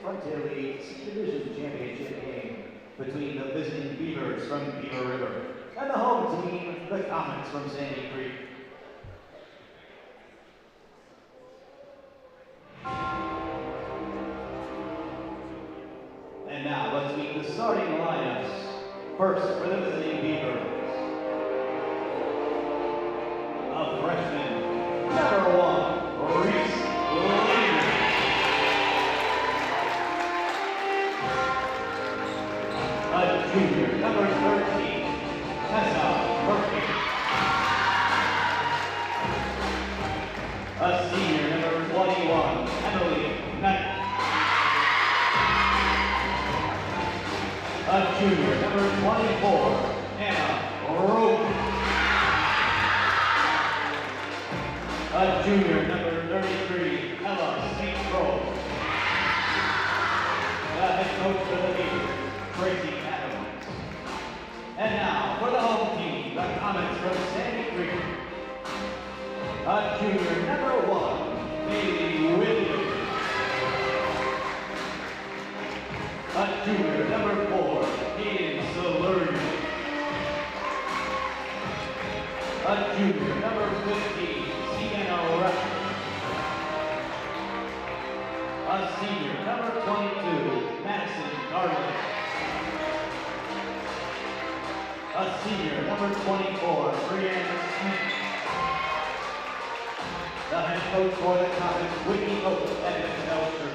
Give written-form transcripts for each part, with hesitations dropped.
Frontier League Division Championship game between the visiting Beavers from Beaver River and the home team, the Comets from Sandy Creek. And now let's meet the starting lineups. First, for the visiting Beavers, a freshman, number 1, Reese Lehman. A junior, number 13, Tessa Murphy. A senior, number 21, Emily Knight. A junior, number 24, Anna Rowe. A junior, number 33, Ella St. Croix. The head coach for the Beavers, Tracy Adams. And now, for the home team, the Comets from Sandy Creek. A junior, number 1, Bailey Williams. A junior, number 4, Ian Salurian. A junior, number 15, Sienna Rush. A senior, number 22, Madison Garland. A senior, number 24, Brianna Smith. The head coach for the Comets, Whitney Oates and Belcher.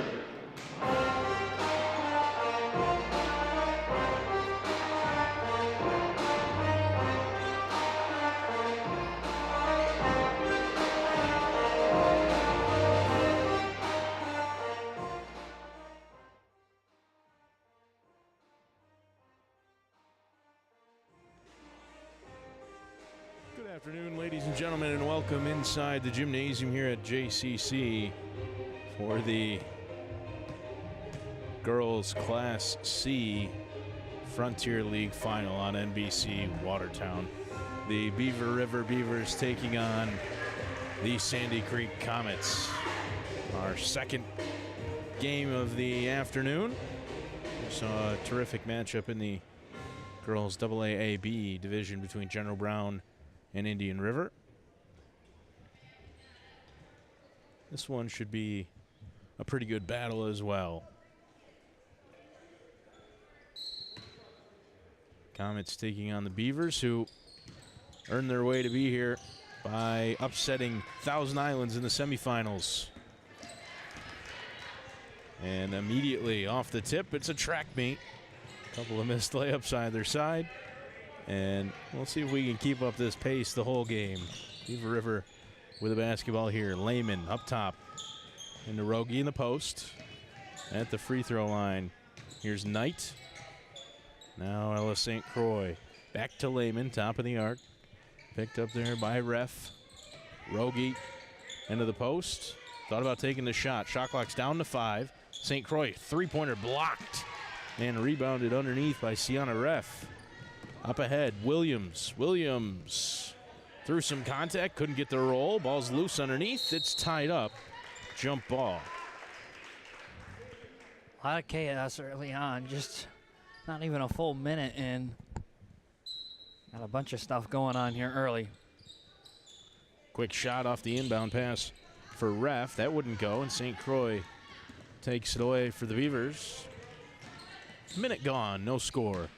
Good afternoon, ladies and gentlemen, and welcome inside the gymnasium here at JCC for the Girls Class C Frontier League Final on NBC Watertown. The Beaver River Beavers taking on the Sandy Creek Comets. Our second game of the afternoon. We saw a terrific matchup in the Girls AAA-B division between General Brown and Indian River. This one should be a pretty good battle as well. Comets taking on the Beavers, who earned their way to be here by upsetting Thousand Islands in the semifinals. And immediately off the tip, it's a track meet. A couple of missed layups either side. And we'll see if we can keep up this pace the whole game. Beaver River with a basketball here. Lehman up top. Into Rogie in the post. At the free throw line. Here's Knight. Now Ella St. Croix. Back to Lehman, top of the arc. Picked up there by Ref. Rogie into the post. Thought about taking the shot. Shot clock's down to 5. St. Croix, three-pointer blocked. And rebounded underneath by Sienna Ref. Up ahead, Williams. Williams threw some contact, couldn't get the roll. Ball's loose underneath. It's tied up. Jump ball. A lot of chaos early on. Just not even a full minute in. Got a bunch of stuff going on here early. Quick shot off the inbound pass for Ref. That wouldn't go, and St. Croix takes it away for the Beavers. Minute gone, no score.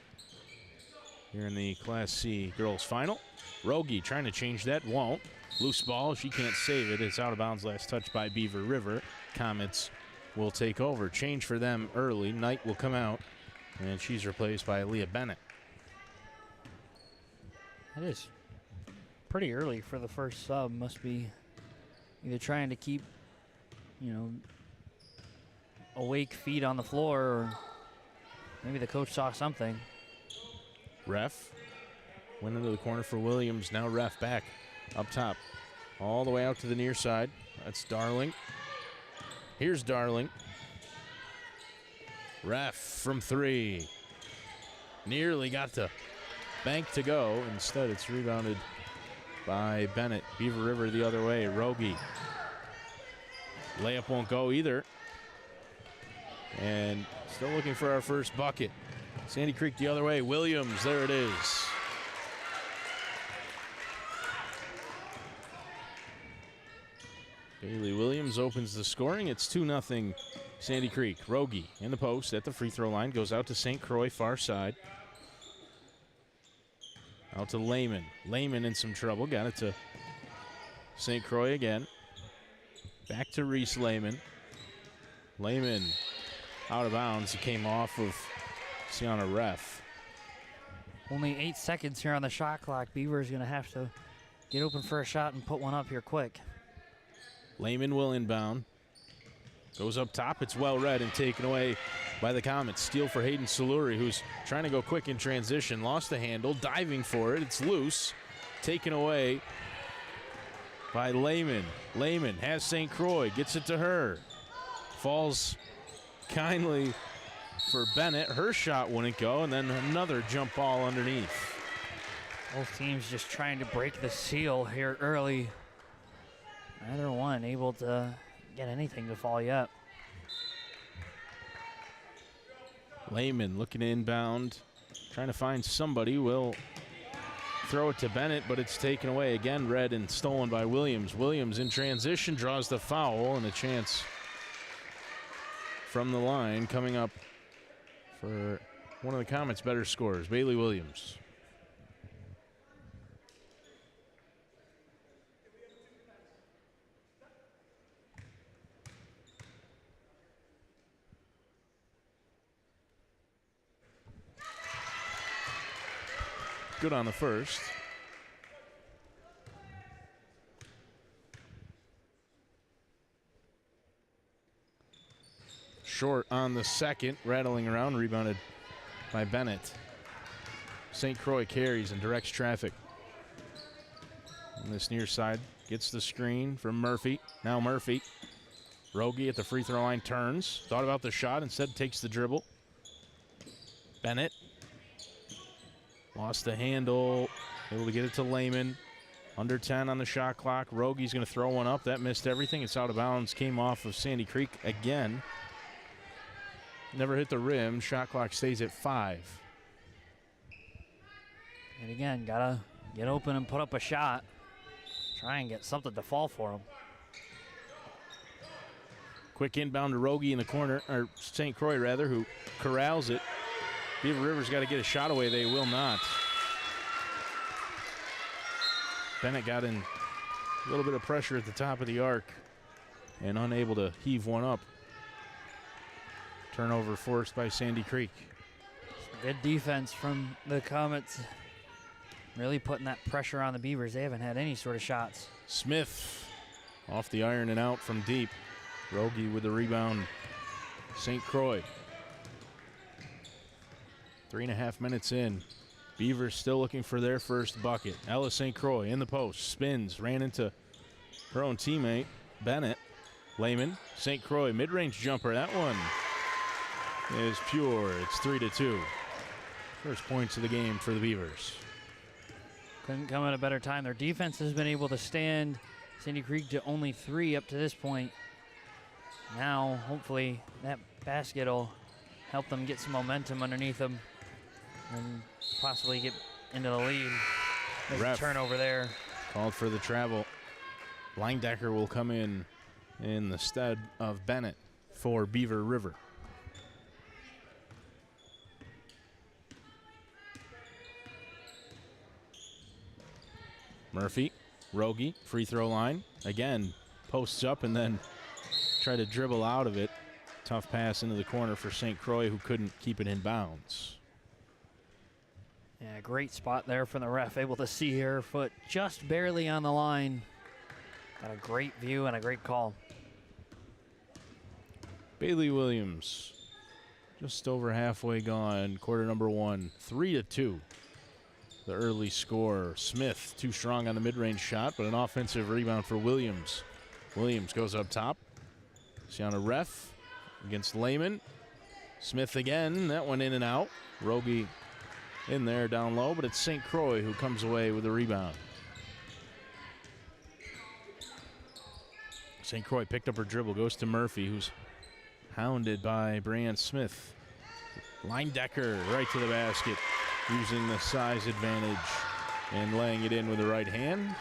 Here in the Class C girls final. Rogie trying to change that, won't. Loose ball, she can't save it. It's out of bounds, last touch by Beaver River. Comets will take over. Change for them early. Knight will come out, and she's replaced by Leah Bennett. That is pretty early for the first sub. Must be either trying to keep, awake feet on the floor, or maybe the coach saw something. Ref went into the corner for Williams. Now Ref back up top. All the way out to the near side. That's Darling. Here's Darling. Ref from 3. Nearly got the bank to go. Instead, it's rebounded by Bennett. Beaver River the other way. Rogie. Layup won't go either. And still looking for our first bucket. Sandy Creek the other way. Williams, there it is. Bailey Williams opens the scoring. It's 2-0 Sandy Creek. Rogie in the post at the free throw line. Goes out to St. Croix, far side. Out to Lehman. Lehman in some trouble. Got it to St. Croix again. Back to Reese Lehman. Lehman out of bounds. He came off of Sienna Ref. Only 8 seconds here on the shot clock. Beaver is going to have to get open for a shot and put one up here quick. Lehman will inbound. Goes up top. It's well read and taken away by the Comets. Steal for Hayden Saluri, who's trying to go quick in transition. Lost the handle, diving for it. It's loose. Taken away by Lehman. Lehman has St. Croix, gets it to her. Falls kindly for Bennett. Her shot wouldn't go, and then another jump ball underneath. Both teams just trying to break the seal here early. Neither one able to get anything to fall yet. Lehman looking to inbound, trying to find somebody. Will throw it to Bennett, but it's taken away again. Read and stolen by Williams. Williams in transition draws the foul, and a chance from the line coming up for one of the Comets' better scorers, Bailey Williams. Good on the first. Short on the second, rattling around, rebounded by Bennett. St. Croix carries and directs traffic. On this near side, gets the screen from Murphy. Now Murphy. Rogie at the free throw line turns. Thought about the shot, instead takes the dribble. Bennett. Lost the handle, able to get it to Lehman. Under 10 on the shot clock. Rogie's going to throw one up. That missed everything. It's out of bounds. Came off of Sandy Creek again. Never hit the rim. Shot clock stays at 5. And again, gotta get open and put up a shot. Try and get something to fall for him. Quick inbound to Rogie in the corner, or St. Croix rather, who corrals it. Beaver River's got to get a shot away. They will not. Bennett got in a little bit of pressure at the top of the arc and unable to heave one up. Turnover forced by Sandy Creek. Good defense from the Comets. Really putting that pressure on the Beavers. They haven't had any sort of shots. Smith off the iron and out from deep. Rogie with the rebound. St. Croix. 3.5 minutes in. Beavers still looking for their first bucket. Ella St. Croix in the post. Spins. Ran into her own teammate, Bennett. Lehman. St. Croix mid-range jumper. That one is pure. It's 3-2. First points of the game for the Beavers. Couldn't come at a better time. Their defense has been able to stand Sandy Creek to only 3 up to this point. Now, hopefully, that basket will help them get some momentum underneath them and possibly get into the lead. There's a turnover there. Called for the travel. Linedecker will come in the stead of Bennett for Beaver River. Murphy, Rogie, free throw line. Again, posts up and then try to dribble out of it. Tough pass into the corner for St. Croix, who couldn't keep it in bounds. Yeah, great spot there from the ref. Able to see her foot just barely on the line. Got a great view and a great call. Bailey Williams, just over halfway gone. Quarter number 1, 3-2. The early score. Smith, too strong on the mid-range shot, but an offensive rebound for Williams. Williams goes up top. Sienna Ref against Lehman. Smith again, that one in and out. Rogie in there down low, but it's St. Croix who comes away with the rebound. St. Croix picked up her dribble, goes to Murphy, who's hounded by Brian Smith. Linedecker right to the basket, using the size advantage and laying it in with the right hand.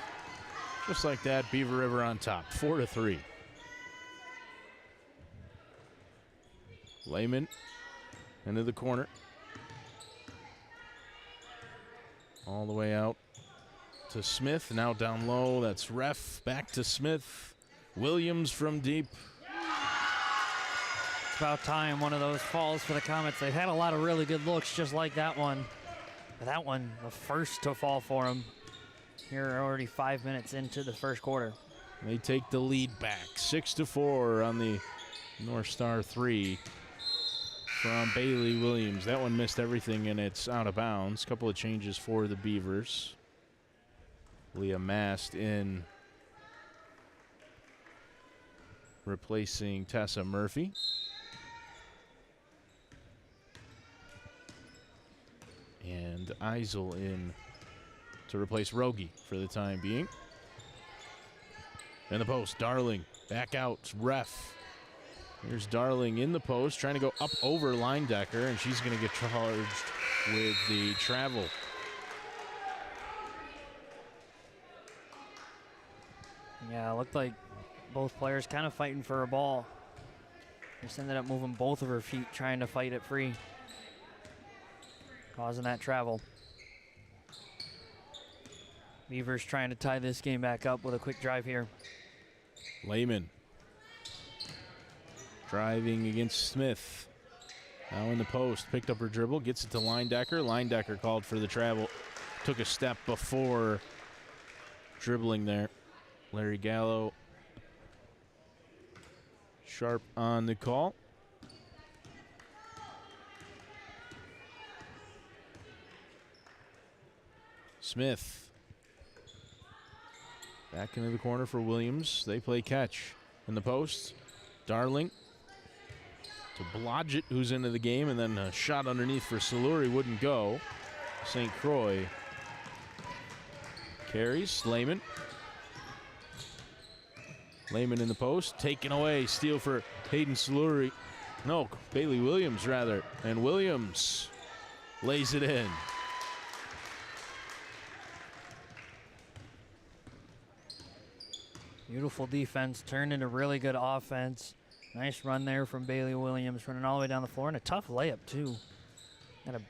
Just like that, Beaver River on top, 4-3. Lehman into the corner. All the way out to Smith, now down low. That's Ref, back to Smith. Williams from deep. It's about time one of those falls for the Comets. They've had a lot of really good looks just like that one. But that one, the first to fall for them. Here are already 5 minutes into the first quarter. They take the lead back, 6-4 on the North Star 3 from Bailey Williams. That one missed everything and it's out of bounds. A couple of changes for the Beavers. Leah Mast in, replacing Tessa Murphy. And Eisel in to replace Rogie for the time being. In the post, Darling back out, Ref. Here's Darling in the post, trying to go up over Linedecker, and she's going to get charged with the travel. Yeah, it looked like both players kind of fighting for a ball. Just ended up moving both of her feet, trying to fight it free, causing that travel. Beavers trying to tie this game back up with a quick drive here. Lehman driving against Smith. Now in the post, picked up her dribble, gets it to Linedecker. Linedecker called for the travel. Took a step before dribbling there. Larry Gallo sharp on the call. Smith back into the corner for Williams. They play catch in the post. Darling to Blodgett, who's into the game, and then a shot underneath for Saluri wouldn't go. St. Croix carries. Lehman. Lehman in the post, taken away. Steal for Hayden Saluri. No, Bailey Williams rather. And Williams lays it in. Beautiful defense turned into really good offense. Nice run there from Bailey Williams, running all the way down the floor, and a tough layup too. And a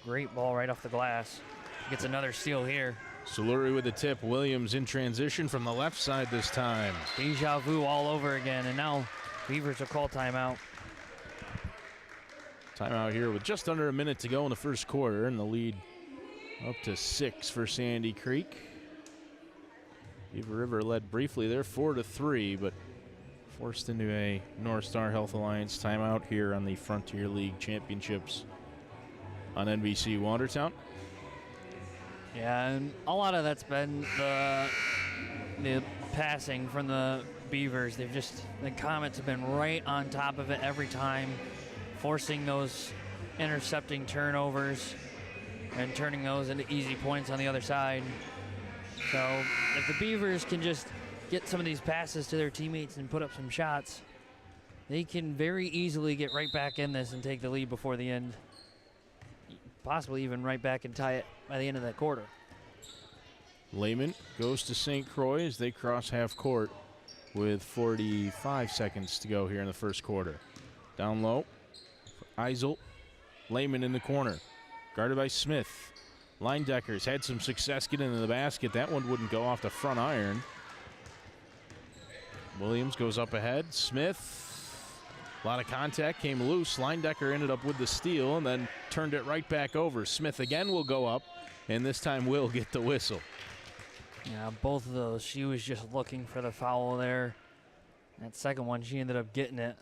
great ball right off the glass. Gets another steal here. Saluri with the tip. Williams in transition from the left side this time. Deja vu all over again, and now Beavers will call timeout. Timeout here with just under a minute to go in the first quarter, and the lead up to 6 for Sandy Creek. Beaver River led briefly there, 4-3, but forced into a North Star Health Alliance timeout here on the Frontier League Championships on NBC Watertown. Yeah, and a lot of that's been the passing from the Beavers. The Comets have been right on top of it every time, forcing those intercepting turnovers and turning those into easy points on the other side. So if the Beavers can just get some of these passes to their teammates and put up some shots, they can very easily get right back in this and take the lead before the end. Possibly even right back and tie it by the end of that quarter. Lehman goes to St. Croix as they cross half court with 45 seconds to go here in the first quarter. Down low for Eisel. Lehman in the corner, guarded by Smith. Linedecker's had some success getting into the basket. That one wouldn't go off the front iron. Williams goes up ahead. Smith, a lot of contact, came loose. Linedecker ended up with the steal and then turned it right back over. Smith again will go up, and this time will get the whistle. Yeah, both of those, she was just looking for the foul there. That second one, she ended up getting it.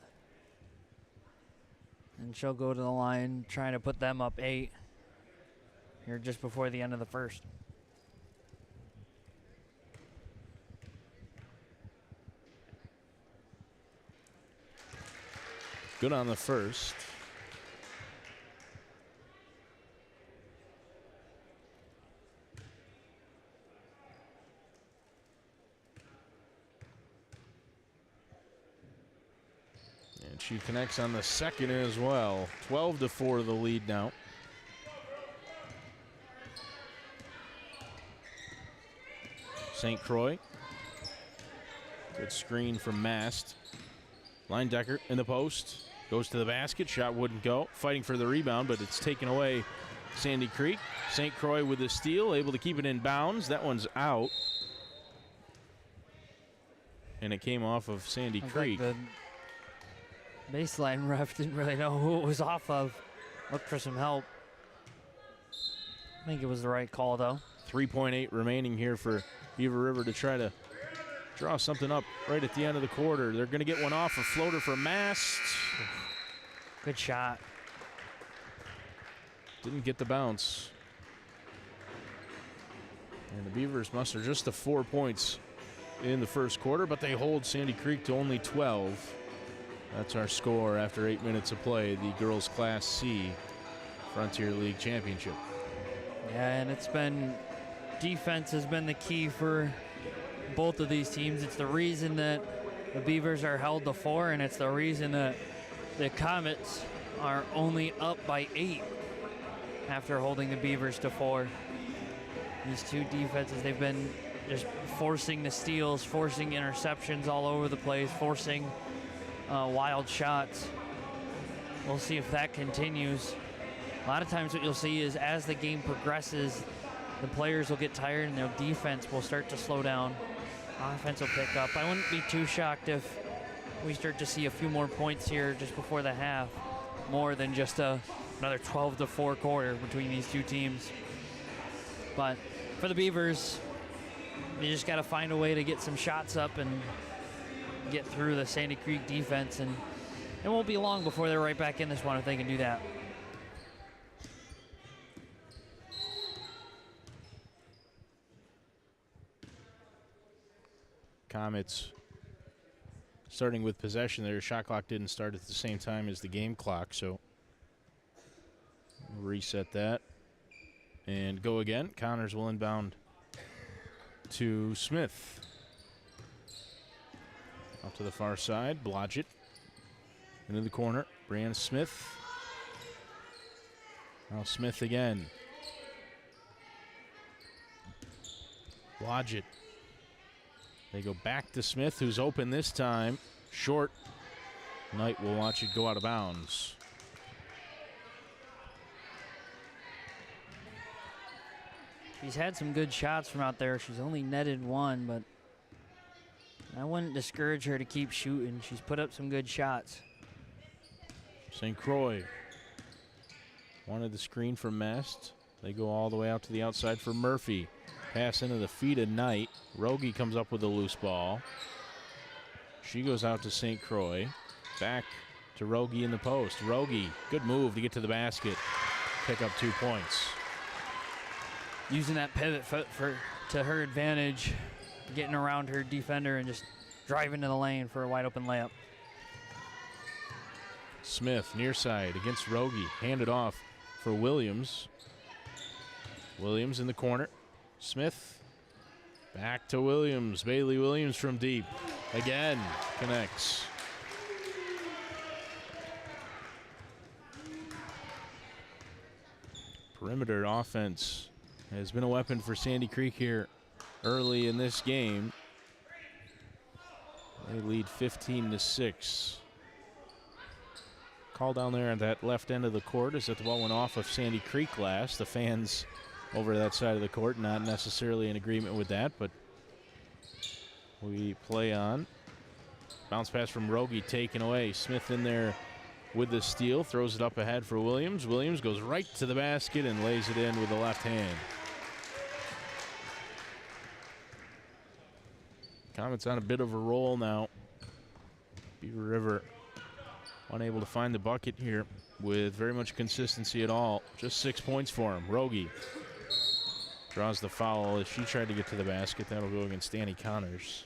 And she'll go to the line, trying to put them up 8 here just before the end of the first. Good on the first. And She connects on the second as well. 12-4 the lead now. St. Croix. Good screen from Mast. Linedecker in the post. Goes to the basket. Shot wouldn't go. Fighting for the rebound, but it's taken away. Sandy Creek. St. Croix with the steal. Able to keep it in bounds. That one's out. And it came off of Sandy Creek. The baseline ref didn't really know who it was off of. Looked for some help. I think it was the right call, though. 3.8 remaining here for Beaver River to try to draw something up right at the end of the quarter. They're going to get one off. A floater for Mast. Good shot. Didn't get the bounce. And the Beavers muster just the 4 points in the first quarter, but they hold Sandy Creek to only 12. That's our score after 8 minutes of play, the girls Class C Frontier League Championship. Yeah, and it's been, defense has been the key for both of these teams. It's the reason that the Beavers are held to 4, and it's the reason that the Comets are only up by 8 after holding the Beavers to 4. These two defenses, they've been just forcing the steals, forcing interceptions all over the place, forcing wild shots. We'll see if that continues. A lot of times what you'll see is as the game progresses, the players will get tired and their defense will start to slow down. Offense will pick up. I wouldn't be too shocked if we start to see a few more points here just before the half, more than just another 12-4 quarter between these two teams. But for the Beavers, you just got to find a way to get some shots up and get through the Sandy Creek defense, and it won't be long before they're right back in this one if they can do that. Comets starting with possession. Their shot clock didn't start at the same time as the game clock, so we'll reset that and go again. Connors will inbound to Smith. Up to the far side, Blodgett into the corner. Brianna Smith. Now Smith again. Blodgett. They go back to Smith, who's open this time. Short. Knight will watch it go out of bounds. She's had some good shots from out there. She's only netted one, but I wouldn't discourage her to keep shooting. She's put up some good shots. St. Croix wanted the screen from Mast. They go all the way out to the outside for Murphy. Pass into the feet of Knight. Rogie comes up with a loose ball. She goes out to St. Croix. Back to Rogie in the post. Rogie, good move to get to the basket. Pick up 2 points. Using that pivot foot to her advantage, getting around her defender and just driving to the lane for a wide open layup. Smith near side against Rogie. Handed off for Williams. Williams in the corner. Smith back to Williams. Bailey Williams from deep. Again, connects. Perimeter offense has been a weapon for Sandy Creek here early in this game. They lead 15-6. Call down there at that left end of the court is that the ball went off of Sandy Creek last. The fans over that side of the court not necessarily in agreement with that, but we play on. Bounce pass from Rogie taken away. Smith in there with the steal, throws it up ahead for Williams. Williams goes right to the basket and lays it in with the left hand. Comets on a bit of a roll now. Beaver River unable to find the bucket here with very much consistency at all. Just 6 points for him. Rogie draws the foul as she tried to get to the basket. That'll go against Danny Connors.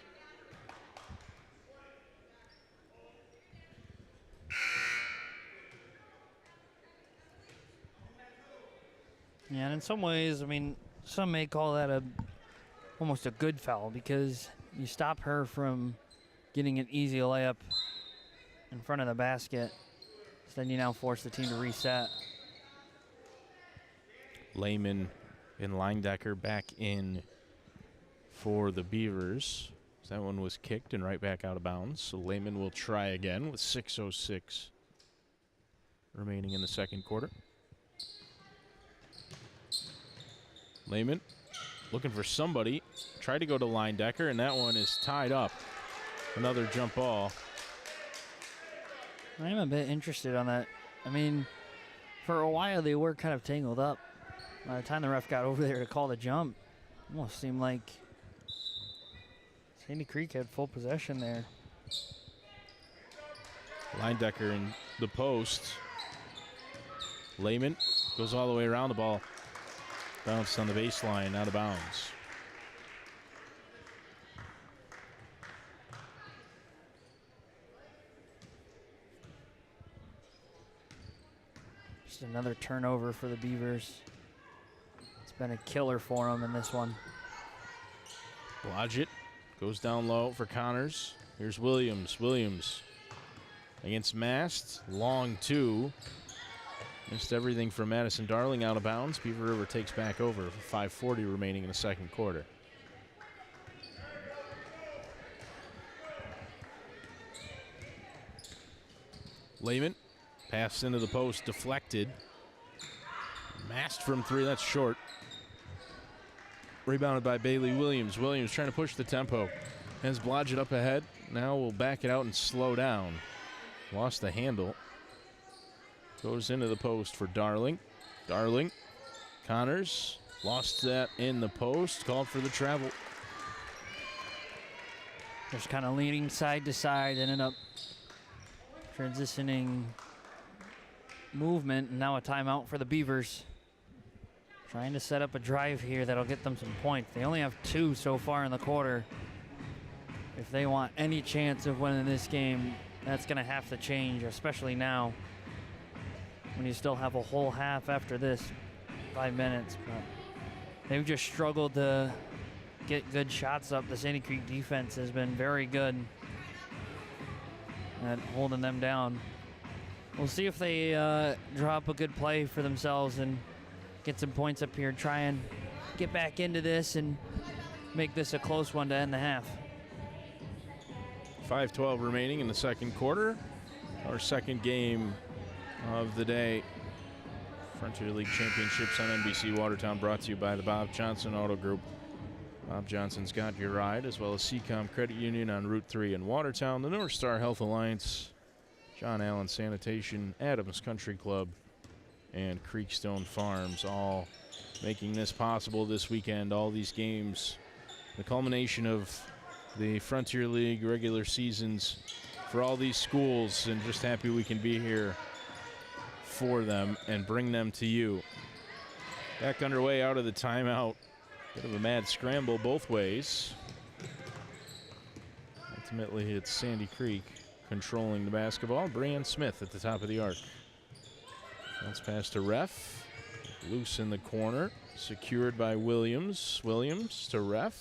Yeah, and in some ways, I mean, some may call that almost a good foul because you stop her from getting an easy layup in front of the basket. So then you now force the team to reset. Lehman and Leindecker back in for the Beavers. That one was kicked and right back out of bounds. So Lehman will try again with 6:06 remaining in the second quarter. Lehman looking for somebody. Tried to go to Leindecker, and that one is tied up. Another jump ball. I'm a bit interested on that. I mean, for a while they were kind of tangled up. By the time the ref got over there to call the jump, almost seemed like Sandy Creek had full possession there. Leindecker in the post. Lehman goes all the way around the ball. Bounced on the baseline, out of bounds. Just another turnover for the Beavers. It's been a killer for them in this one. Blodgett goes down low for Connors. Here's Williams. Williams against Mast. Long two. Missed everything from Madison Darling, out of bounds. Beaver River takes back over. 5:40 remaining in the second quarter. Lehman passed into the post, deflected. Mast from three, that's short. Rebounded by Bailey Williams. Williams trying to push the tempo. Has Blodgett up ahead. Now we'll back it out and slow down. Lost the handle. Goes into the post for Darling. Darling. Connors. Lost that in the post. Called for the travel. Just kind of leaning side to side. Ended up transitioning movement. And now a timeout for the Beavers. Trying to set up a drive here that'll get them some points. They only have 2 so far in the quarter. If they want any chance of winning this game, that's going to have to change, especially now when you still have a whole half after this, 5 minutes. But they've just struggled to get good shots up. The Sandy Creek defense has been very good at holding them down. We'll see if they drop a good play for themselves and get some points up here, try and get back into this and make this a close one to end the half. 5:12 remaining in the second quarter. Our second game of the day. Frontier League Championships on NBC Watertown, brought to you by the Bob Johnson Auto Group. Bob Johnson's got your ride, as well as Seacom Credit Union on Route 3 in Watertown, the North Star Health Alliance, John Allen Sanitation, Adams Country Club, and Creekstone Farms, all making this possible this weekend. All these games, the culmination of the Frontier League regular seasons for all these schools, and just happy we can be here for them and bring them to you. Back underway out of the timeout. Bit of a mad scramble both ways. Ultimately, it's Sandy Creek controlling the basketball. Brian Smith at the top of the arc. Bounce pass to Ref. Loose in the corner. Secured by Williams. Williams to Ref.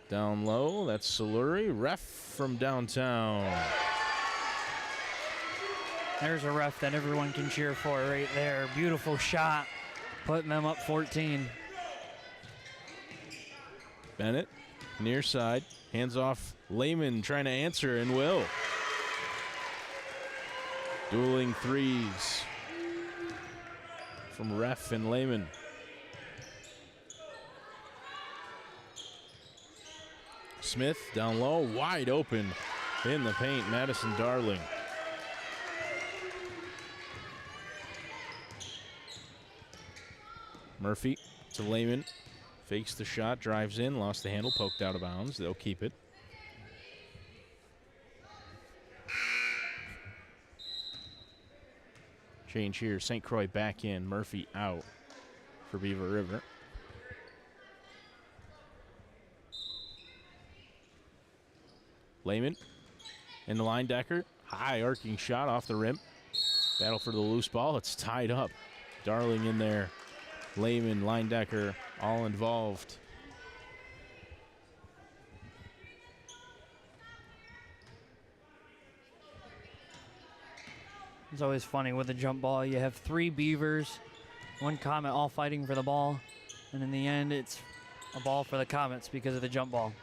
Down low, that's Saluri. Ref from downtown. There's a ref that everyone can cheer for right there. Beautiful shot, putting them up 14. Bennett, near side, hands off. Lehman trying to answer, and will. Dueling threes from Ref and Lehman. Smith down low, wide open in the paint. Madison Darling. Murphy to Lehman. Fakes the shot, drives in, lost the handle, poked out of bounds. They'll keep it. Change here. St. Croix back in. Murphy out for Beaver River. Lehman in the Leindecker. High arcing shot off the rim. Battle for the loose ball. It's tied up. Darling in there. Lehman, Leindecker, all involved. It's always funny with the jump ball. You have 3 Beavers, 1 Comet all fighting for the ball. And in the end, it's a ball for the Comets because of the jump ball.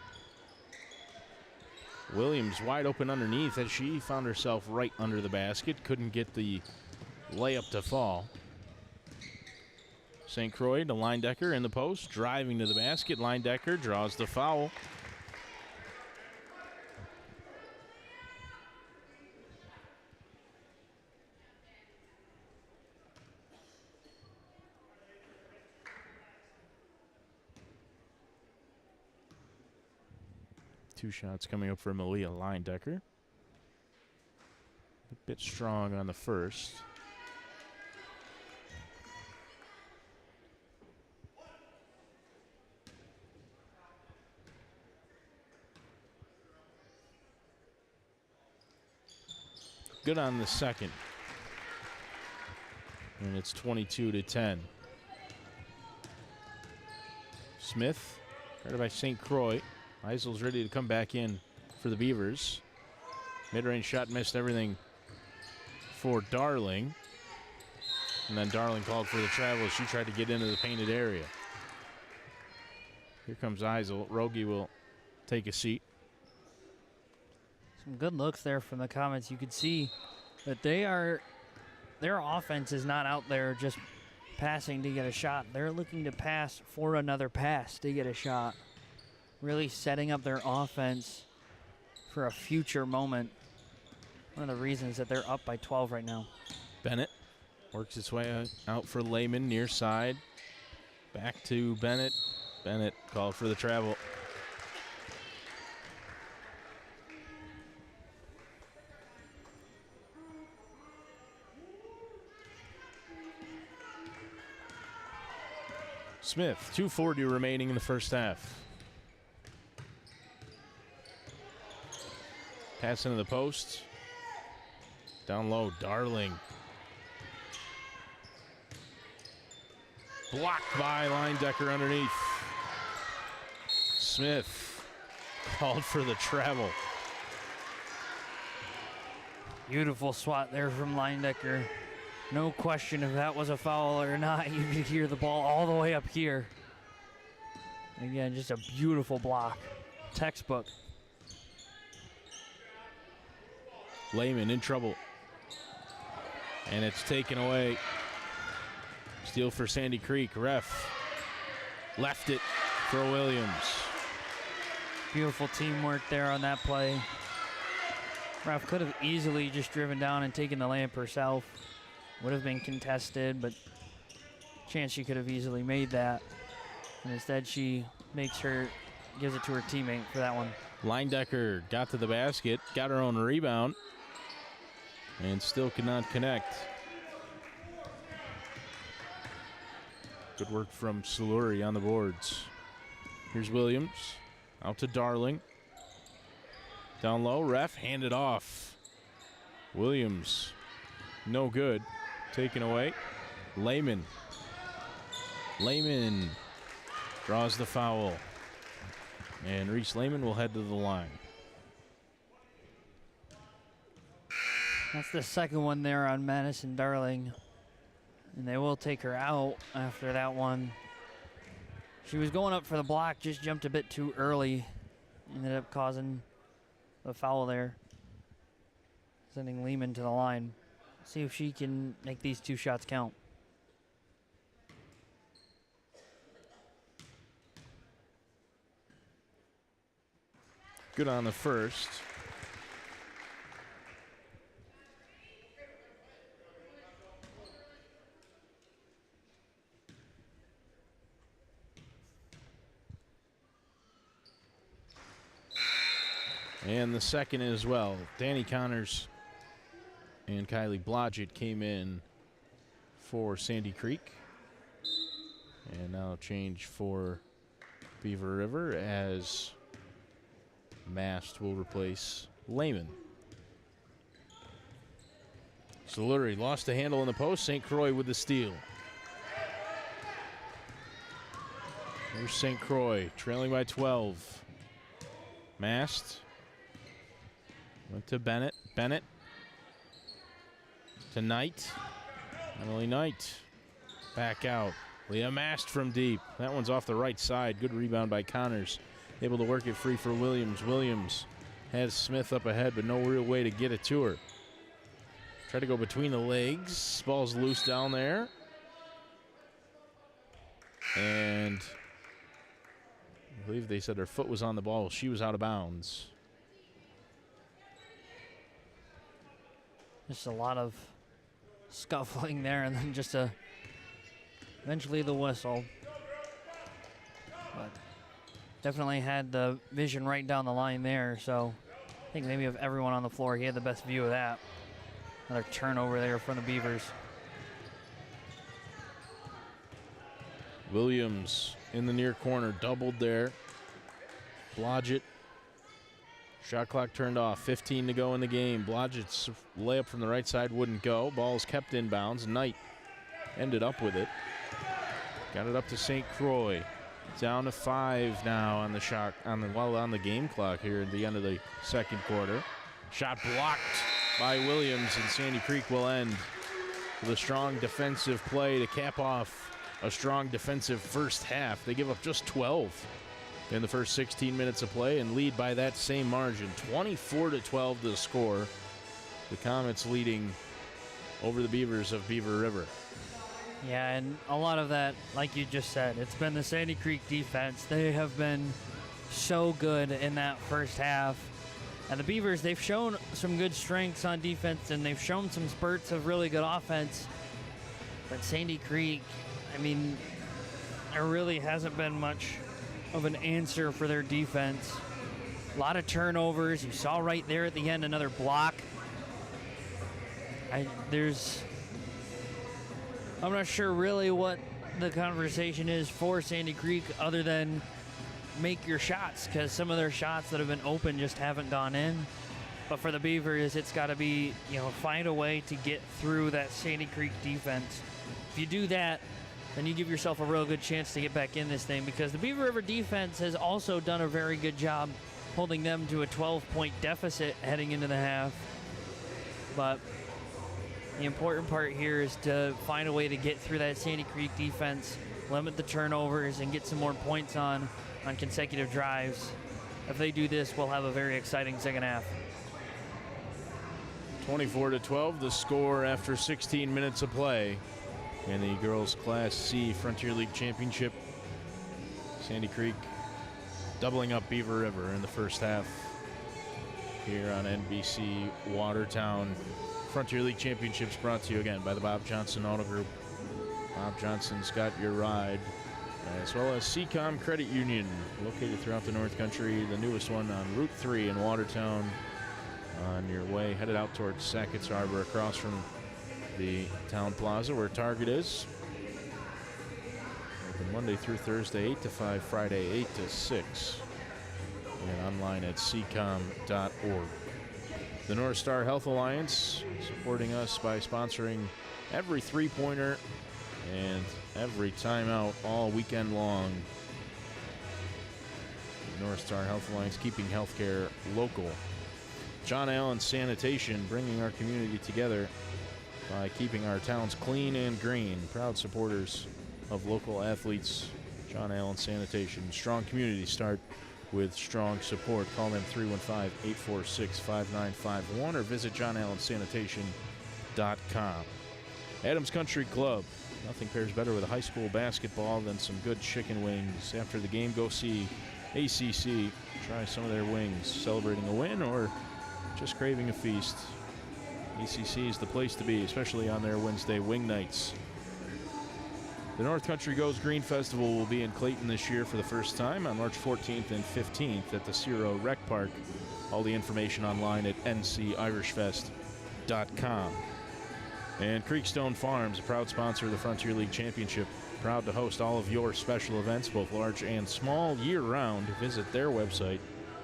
Williams wide open underneath as she found herself right under the basket. Couldn't get the layup to fall. St. Croix to Leindecker in the post, driving to the basket. Leindecker draws the foul. Two shots coming up for Malia Leindecker. A bit strong on the first. Good on the second. And it's 22-10. Smith, guarded by St. Croix. Eisel's ready to come back in for the Beavers. Mid-range shot missed everything for Darling. And then Darling called for the travel as she tried to get into the painted area. Here comes Eisel. Rogie will take a seat. Some good looks there from the Comets. You could see that their offense is not out there just passing to get a shot. They're looking to pass for another pass to get a shot. Really setting up their offense for a future moment. One of the reasons that they're up by 12 right now. Bennett works its way out for Lehman near side. Back to Bennett. Bennett called for the travel. Smith, 2:40 remaining in the first half. Pass into the post. Down low, Darling. Blocked by Leindecker underneath. Smith called for the travel. Beautiful swat there from Leindecker. No question if that was a foul or not. You could hear the ball all the way up here. Again, just a beautiful block. Textbook. Lehman in trouble. And it's taken away. Steal for Sandy Creek. Ref left it for Williams. Beautiful teamwork there on that play. Ref could have easily just driven down and taken the layup herself. Would have been contested, but chance she could have easily made that. And instead she gives it to her teammate for that one. Leindecker got to the basket, got her own rebound, and still could not connect. Good work from Soluri on the boards. Here's Williams, out to Darling. Down low, ref, handed off. Williams, no good. Taken away. Lehman. Lehman draws the foul. And Reese Lehman will head to the line. That's the second one there on Madison Darling. And they will take her out after that one. She was going up for the block, just jumped a bit too early. Ended up causing a foul there. Sending Lehman to the line. See if she can make these 2 shots count. Good on the first. And the second as well. Danny Connors and Kylie Blodgett came in for Sandy Creek. And now change for Beaver River as Mast will replace Lehman. Soluri lost the handle in the post. St. Croix with the steal. Here's St. Croix trailing by 12. Mast went to Bennett. Bennett to Knight. Emily Knight back out. Leah Mast from deep. That one's off the right side. Good rebound by Connors. Able to work it free for Williams. Williams has Smith up ahead, but no real way to get it to her. Try to go between the legs. Ball's loose down there. And I believe they said her foot was on the ball. She was out of bounds. Just a lot of scuffling there, and then just eventually the whistle. But definitely had the vision right down the line there, so I think maybe of everyone on the floor, he had the best view of that. Another turnover there from the Beavers. Williams in the near corner, doubled there. Blodgett. Shot clock turned off, 15 to go in the game. Blodgett's layup from the right side wouldn't go. Ball's kept inbounds. Knight ended up with it. Got it up to St. Croix. Down to 5 now on the shot, on the game clock here at the end of the second quarter. Shot blocked by Williams, and Sandy Creek will end with a strong defensive play to cap off a strong defensive first half. They give up just 12 in the first 16 minutes of play and lead by that same margin, 24-12 to score. The Comets leading over the Beavers of Beaver River. Yeah, and a lot of that, like you just said, it's been the Sandy Creek defense. They have been so good in that first half. And the Beavers, they've shown some good strengths on defense, and they've shown some spurts of really good offense. But Sandy Creek, I mean, there really hasn't been much of an answer for their defense. A lot of turnovers. You saw right there at the end another block. I'm not sure really what the conversation is for Sandy Creek other than make your shots, because some of their shots that have been open just haven't gone in. But for the Beavers, it's got to be, find a way to get through that Sandy Creek defense. If you do that, then you give yourself a real good chance to get back in this thing, because the Beaver River defense has also done a very good job holding them to a 12-point deficit heading into the half. But the important part here is to find a way to get through that Sandy Creek defense, limit the turnovers, and get some more points on consecutive drives. If they do this, we'll have a very exciting second half. 24-12, the score after 16 minutes of play in the Girls Class C Frontier League Championship. Sandy Creek doubling up Beaver River in the first half here on NBC Watertown. Frontier League Championships brought to you again by the Bob Johnson Auto Group. Bob Johnson's got your ride, as well as Seacom Credit Union, located throughout the North Country. The newest one on Route 3 in Watertown. On your way, headed out towards Sackett's Harbor, across from the Town Plaza where Target is. Open Monday through Thursday, 8 to 5, Friday, 8 to 6. And online at ccom.org. The North Star Health Alliance supporting us by sponsoring every three-pointer and every timeout all weekend long. The North Star Health Alliance, keeping healthcare local. John Allen Sanitation, bringing our community together by keeping our towns clean and green. Proud supporters of local athletes. John Allen Sanitation. Strong communities start with strong support. Call them 315-846-5951 or visit johnallensanitation.com. Adams Country Club. Nothing pairs better with a high school basketball than some good chicken wings. After the game, go see ACC. Try some of their wings. Celebrating a win or just craving a feast. ACC is the place to be, especially on their Wednesday wing nights. The North Country Goes Green Festival will be in Clayton this year for the first time on March 14th and 15th at the Ciro Rec Park. All the information online at ncirishfest.com. And Creekstone Farms, a proud sponsor of the Frontier League Championship, proud to host all of your special events, both large and small, year-round. Visit their website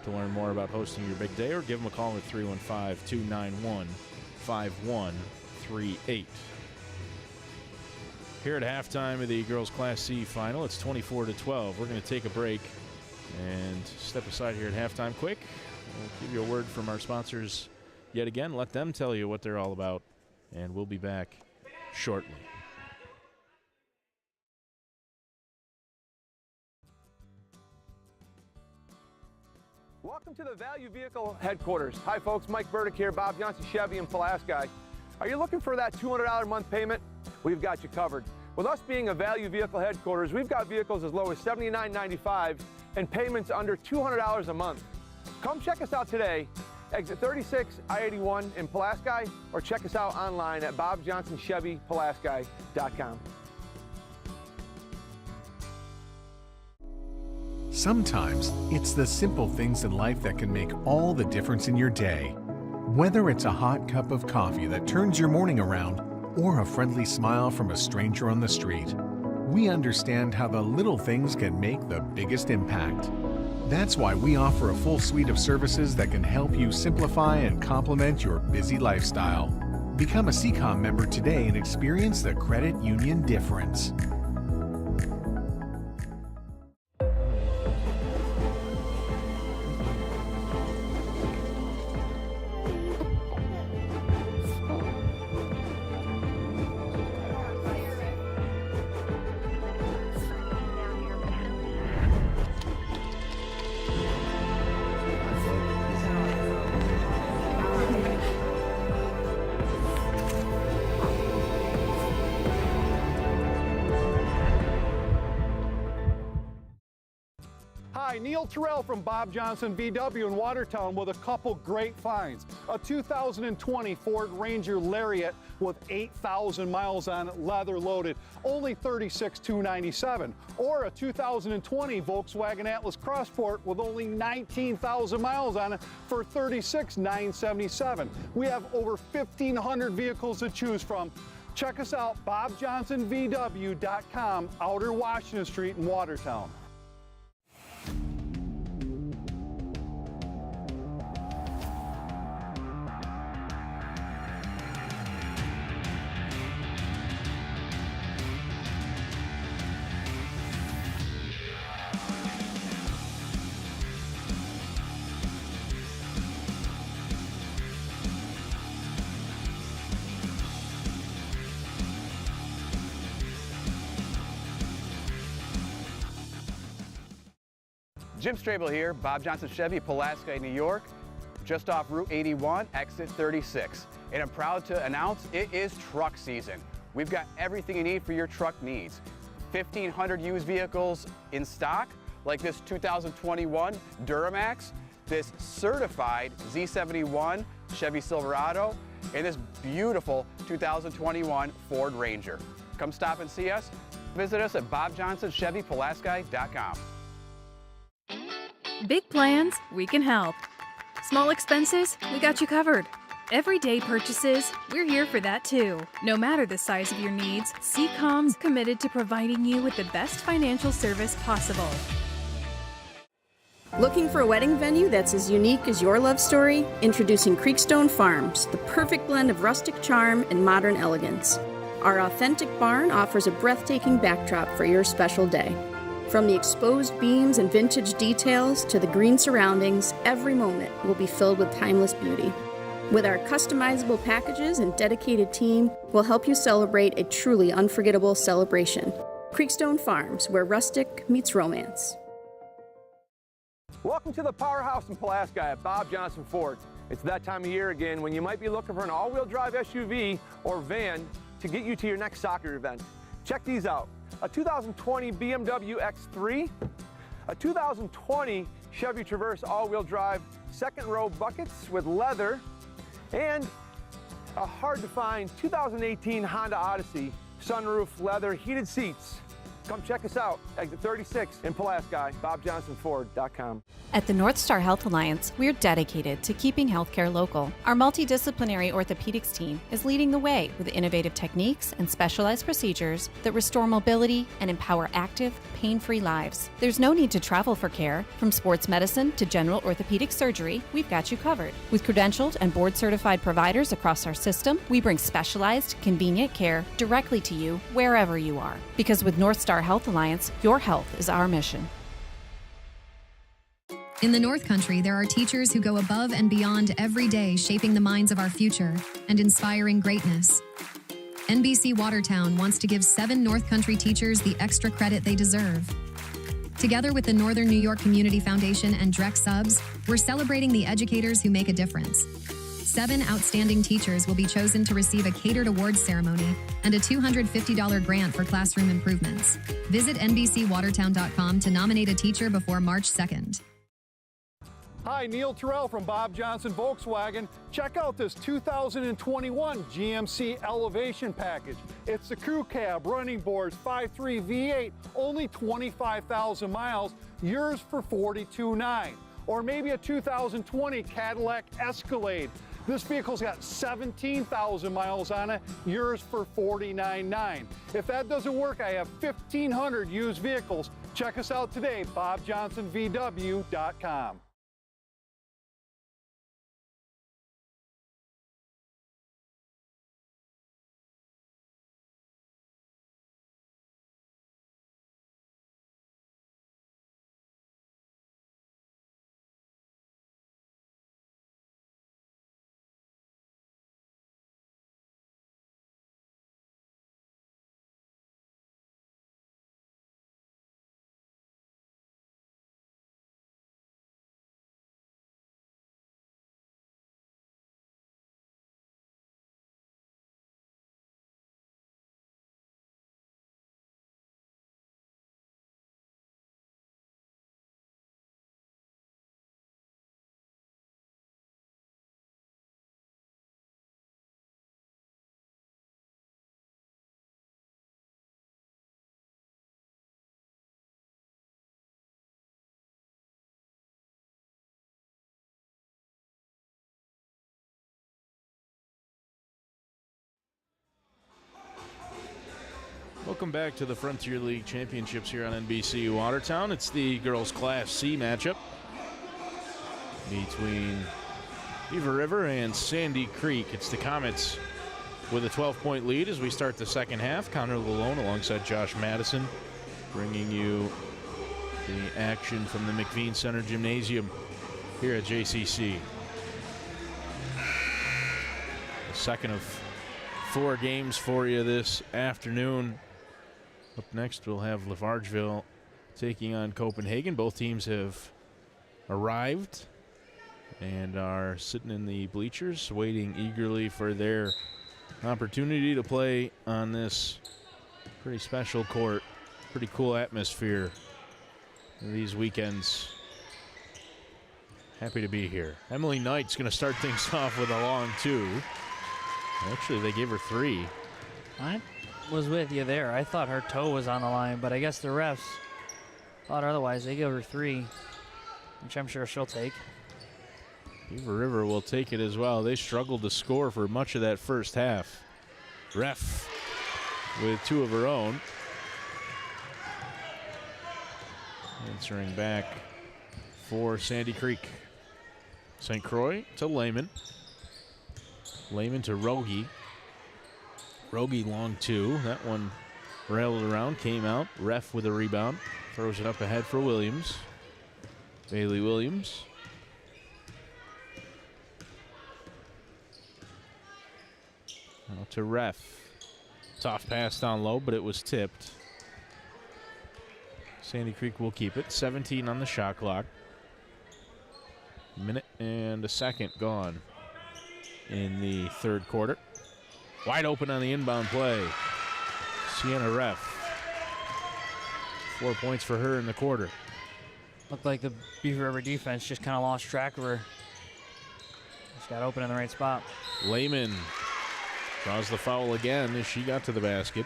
to learn more about hosting your big day, or give them a call at 315-291-5138. Here at halftime of the Girls Class C final, it's 24-12. We're going to take a break and step aside here at halftime quick. We'll give you a word from our sponsors yet again. Let them tell you what they're all about. and we'll be back shortly. Welcome to the Value Vehicle Headquarters. Hi folks, Mike Burdick here, Bob Johnson Chevy in Pulaski. Are you looking for that $200 a month payment? We've got you covered. With us being a Value Vehicle Headquarters, we've got vehicles as low as $79.95 and payments under $200 a month. Come check us out today, exit 36, I-81 in Pulaski, or check us out online at bobjohnsonchevypulaski.com. Sometimes it's the simple things in life that can make all the difference in your day. Whether it's a hot cup of coffee that turns your morning around or a friendly smile from a stranger on the street, we understand how the little things can make the biggest impact. That's why we offer a full suite of services that can help you simplify and complement your busy lifestyle. Become a CCOM member today and experience the credit union difference. Hi, Neil Terrell from Bob Johnson VW in Watertown with a couple great finds. A 2020 Ford Ranger Lariat with 8,000 miles on it, leather loaded, only $36,297. Or a 2020 Volkswagen Atlas Crossport with only 19,000 miles on it for $36,977. We have over 1,500 vehicles to choose from. Check us out, bobjohnsonvw.com, Outer Washington Street in Watertown. Jim Strable here, Bob Johnson Chevy, Pulaski, New York, just off Route 81, exit 36. And I'm proud to announce it is truck season. We've got everything you need for your truck needs. 1,500 used vehicles in stock, like this 2021 Duramax, this certified Z71 Chevy Silverado, and this beautiful 2021 Ford Ranger. Come stop and see us. Visit us at bobjohnsonchevypulaski.com. Big plans, we can help. Small expenses, we got you covered. Everyday purchases, we're here for that too. No matter the size of your needs, CCOM's committed to providing you with the best financial service possible. Looking for a wedding venue that's as unique as your love story? Introducing Creekstone Farms, the perfect blend of rustic charm and modern elegance. Our authentic barn offers a breathtaking backdrop for your special day. From the exposed beams and vintage details to the green surroundings, every moment will be filled with timeless beauty. With our customizable packages and dedicated team, we'll help you celebrate a truly unforgettable celebration. Creekstone Farms, where rustic meets romance. Welcome to the powerhouse in Pulaski at Bob Johnson Ford. It's that time of year again when you might be looking for an all-wheel drive SUV or van to get you to your next soccer event. Check these out. A 2020 BMW X3, a 2020 Chevy Traverse all-wheel drive second row buckets with leather, and a hard-to-find 2018 Honda Odyssey sunroof leather heated seats. Come check us out, exit 36 in Pulaski, bobjohnsonford.com. At the North Star Health Alliance, we're dedicated to keeping healthcare local. Our multidisciplinary orthopedics team is leading the way with innovative techniques and specialized procedures that restore mobility and empower active, pain-free lives. There's no need to travel for care. From sports medicine to general orthopedic surgery, we've got you covered. With credentialed and board-certified providers across our system, we bring specialized, convenient care directly to you wherever you are. Because with North Star Health Alliance, your health is our mission. In the North Country, there are teachers who go above and beyond every day, shaping the minds of our future and inspiring greatness. NBC Watertown wants to give 7 North Country teachers the extra credit they deserve. Together with the Northern New York Community Foundation and Drek Subs, we're celebrating the educators who make a difference. 7 outstanding teachers will be chosen to receive a catered awards ceremony and a $250 grant for classroom improvements. Visit NBCWatertown.com to nominate a teacher before March 2nd. Hi, Neil Terrell from Bob Johnson Volkswagen. Check out this 2021 GMC Elevation Package. It's the crew cab, running boards, 5.3 V8, only 25,000 miles, yours for $42,900. Or maybe a 2020 Cadillac Escalade. This vehicle's got 17,000 miles on it, yours for $49,900. If that doesn't work, I have 1,500 used vehicles. Check us out today, BobJohnsonVW.com. Welcome back to the Frontier League Championships here on NBC Watertown. It's the girls' Class C matchup between Beaver River and Sandy Creek. It's the Comets with a 12-point lead as we start the second half. Connor Lalone alongside Josh Madison bringing you the action from the McVean Center Gymnasium here at JCC. The second of 4 games for you this afternoon. Up next, we'll have Lafargeville taking on Copenhagen. Both teams have arrived and are sitting in the bleachers, waiting eagerly for their opportunity to play on this pretty special court. Pretty cool atmosphere these weekends. Happy to be here. Emily Knight's going to start things off with a long 2. Actually, they gave her 3. I was with you there. I thought her toe was on the line, but I guess the refs thought otherwise. They gave her 3, which I'm sure she'll take. Beaver River will take it as well. They struggled to score for much of that first half. Ref with 2 of her own. Answering back for Sandy Creek. St. Croix to Lehman. Lehman to Rogie. Rogie long 2. That one railed around, came out. Ref with a rebound. Throws it up ahead for Williams. Bailey Williams. Now to Ref. Tough pass down low, but it was tipped. Sandy Creek will keep it. 17 on the shot clock. Minute and a second gone in the third quarter. Wide open on the inbound play. Sienna Ref. 4 points for her in the quarter. Looked like the Beaver River defense just kind of lost track of her. Just got open in the right spot. Lehman draws the foul again as she got to the basket.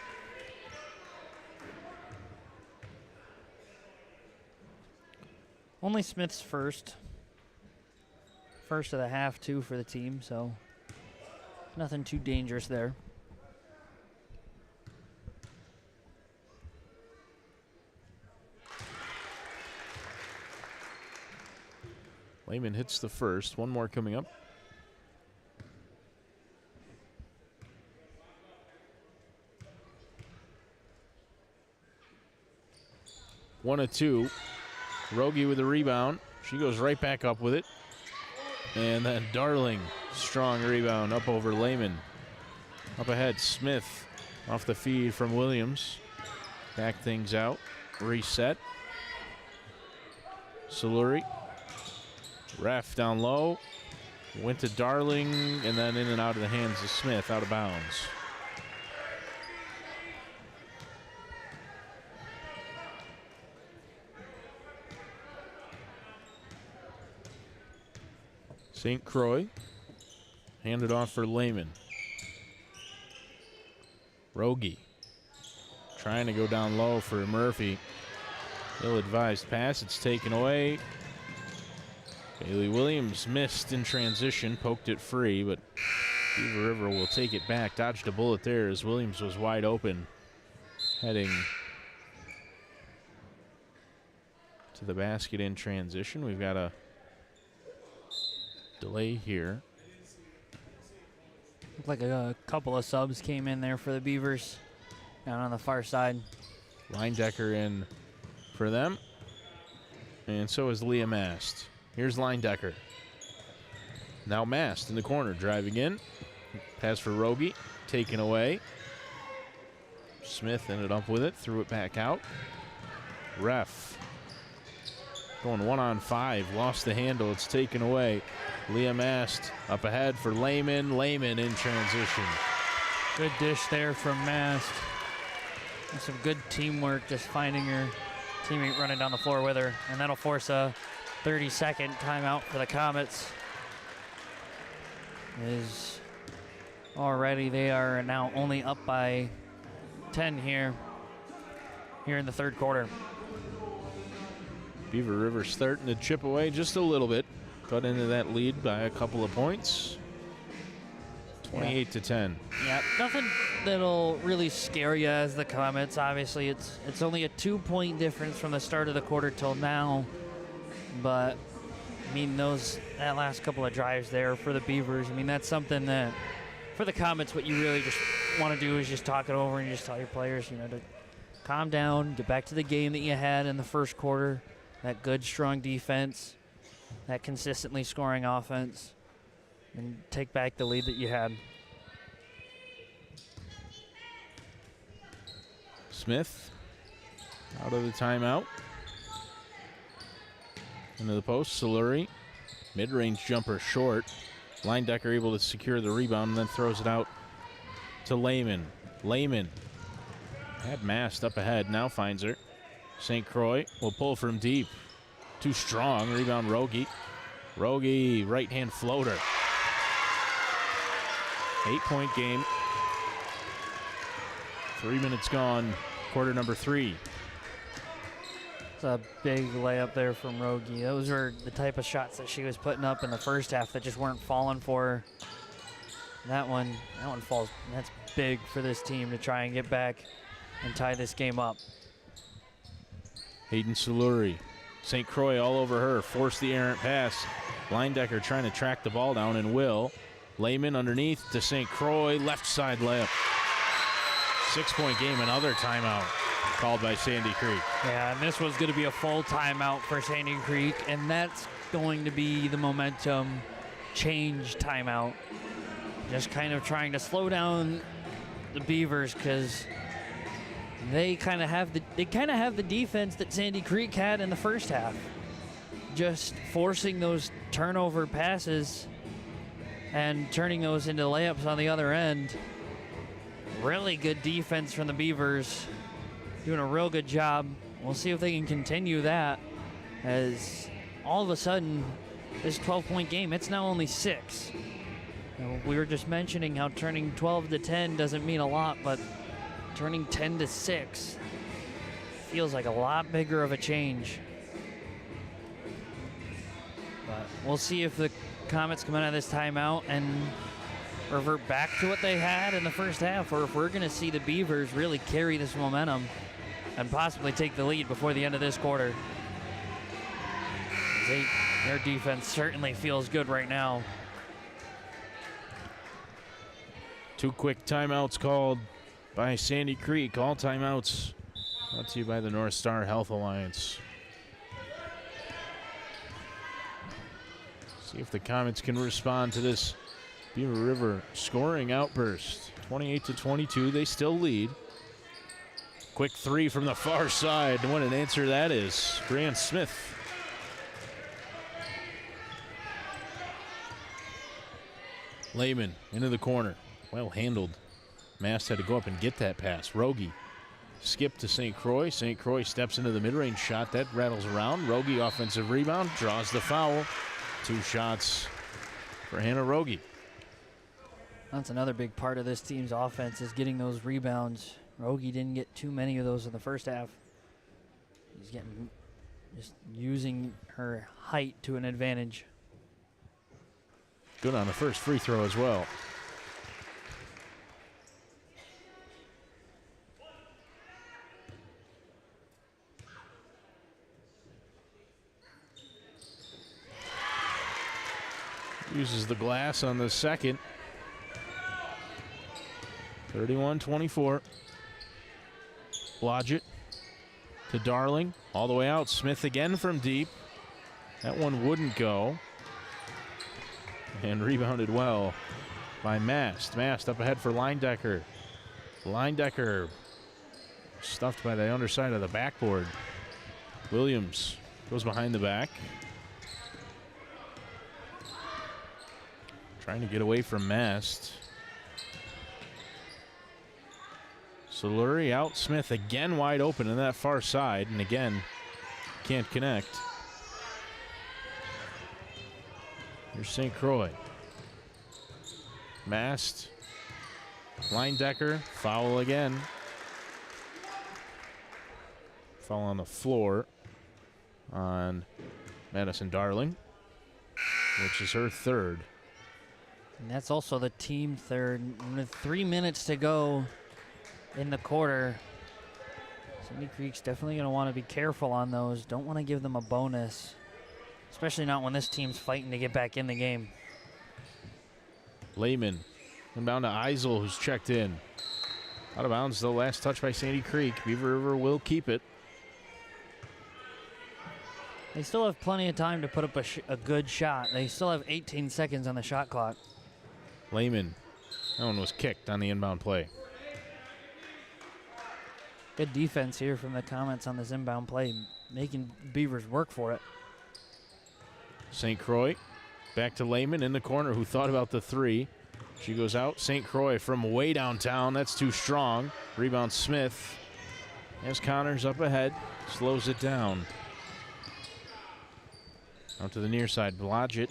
Only Smith's first of the half, 2 for the team, so nothing too dangerous there. Lehman hits the first. One more coming up. One of 2. Rogie with a rebound. She goes right back up with it. And then Darling, strong rebound up over Lehman. Up ahead, Smith off the feed from Williams. Back things out, reset. Saluri, ref down low. Went to Darling, and then in and out of the hands of Smith, out of bounds. St. Croix handed off for Lehman. Rogie trying to go down low for Murphy. Ill-advised pass, it's taken away. Bailey Williams missed in transition, poked it free, but Beaver River will take it back. Dodged a bullet there as Williams was wide open, heading to the basket in transition. We've got a delay here. Looked like a couple of subs came in there for the Beavers down on the far side. Linedecker in for them, and so is Leah Mast. Here's Linedecker. Now Mast in the corner, driving in. Pass for Rogie, taken away. Smith ended up with it, threw it back out. Ref going 1-on-5, lost the handle, it's taken away. Leah Mast up ahead for Lehman. Lehman in transition. Good dish there from Mast. And some good teamwork, just finding her teammate running down the floor with her. And that'll force a 30-second timeout for the Comets. Is already they are now only up by 10 here in the third quarter. Beaver River starting to chip away just a little bit. Cut into that lead by a couple of points. 28-10. Yeah, nothing that'll really scare you as the Comets. Obviously, it's only a 2-point difference from the start of the quarter till now. But I mean, that last couple of drives there for the Beavers, I mean, that's something that for the Comets, what you really just want to do is just talk it over and just tell your players, you know, to calm down, get back to the game that you had in the first quarter. That good, strong defense, that consistently scoring offense, and take back the lead that you had. Smith out of the timeout. Into the post, Saluri. Mid-range jumper short. Linedecker able to secure the rebound and then throws it out to Lehman. Lehman had Mast up ahead, now finds her. St. Croix will pull from deep. Too strong, rebound Rogie. Rogie, right-hand floater. 8-point game. 3 minutes gone, quarter number 3. It's a big layup there from Rogie. Those were the type of shots that she was putting up in the first half that just weren't falling for her. That one falls. That's big for this team to try and get back and tie this game up. Hayden Saluri. St. Croix all over her, forced the errant pass. Linedecker trying to track the ball down and will. Lehman underneath to St. Croix, left side layup. 6-point game, another timeout called by Sandy Creek. Yeah, and this was going to be a full timeout for Sandy Creek, and that's going to be the momentum change timeout. Just kind of trying to slow down the Beavers because they kind of have the defense that Sandy Creek had in the first half. Just forcing those turnover passes and turning those into layups on the other end. Really good defense from the Beavers. Doing a real good job. We'll see if they can continue that, as all of a sudden, this 12-point game, it's now only 6. We were just mentioning how turning 12 to 10 doesn't mean a lot, but turning 10 to 6 feels like a lot bigger of a change. But we'll see if the Comets come out of this timeout and revert back to what they had in the first half, or if we're going to see the Beavers really carry this momentum and possibly take the lead before the end of this quarter. Their defense certainly feels good right now. 2 quick timeouts called by Sandy Creek. All timeouts brought to you by the North Star Health Alliance. See if the Comets can respond to this Beaver River scoring outburst. 28-22, they still lead. Quick three from the far side. What an answer that is. Grant Smith. Lehman into the corner. Well handled. Mast had to go up and get that pass. Rogie skip to St. Croix. St. Croix steps into the mid-range shot. That rattles around. Rogie offensive rebound. Draws the foul. 2 shots for Hannah Rogie. That's another big part of this team's offense is getting those rebounds. Rogie didn't get too many of those in the first half. He's just using her height to an advantage. Good on the first free throw as well. Uses the glass on the second. 31-24. Blodgett to Darling. All the way out. Smith again from deep. That one wouldn't go. And rebounded well by Mast. Mast up ahead for Leindecker. Leindecker stuffed by the underside of the backboard. Williams goes behind the back. Trying to get away from Mast. Soluri out. Smith again wide open in that far side. And again, can't connect. Here's St. Croix. Mast. Leindecker. Foul again. Foul on the floor on Madison Darling, which is her third. And that's also the team third. With 3 minutes to go in the quarter, Sandy Creek's definitely going to want to be careful on those. Don't want to give them a bonus, especially not when this team's fighting to get back in the game. Lehman inbound to Eisel, who's checked in. Out of bounds, the last touch by Sandy Creek. Beaver River will keep it. They still have plenty of time to put up a good shot. They still have 18 seconds on the shot clock. Lehman, that one was kicked on the inbound play. Good defense here from the Comets on this inbound play, making Beavers work for it. St. Croix back to Lehman in the corner, who thought about the three. She goes out. St. Croix from way downtown. That's too strong. Rebound Smith. As Connors up ahead, slows it down. Out to the near side, Blodgett.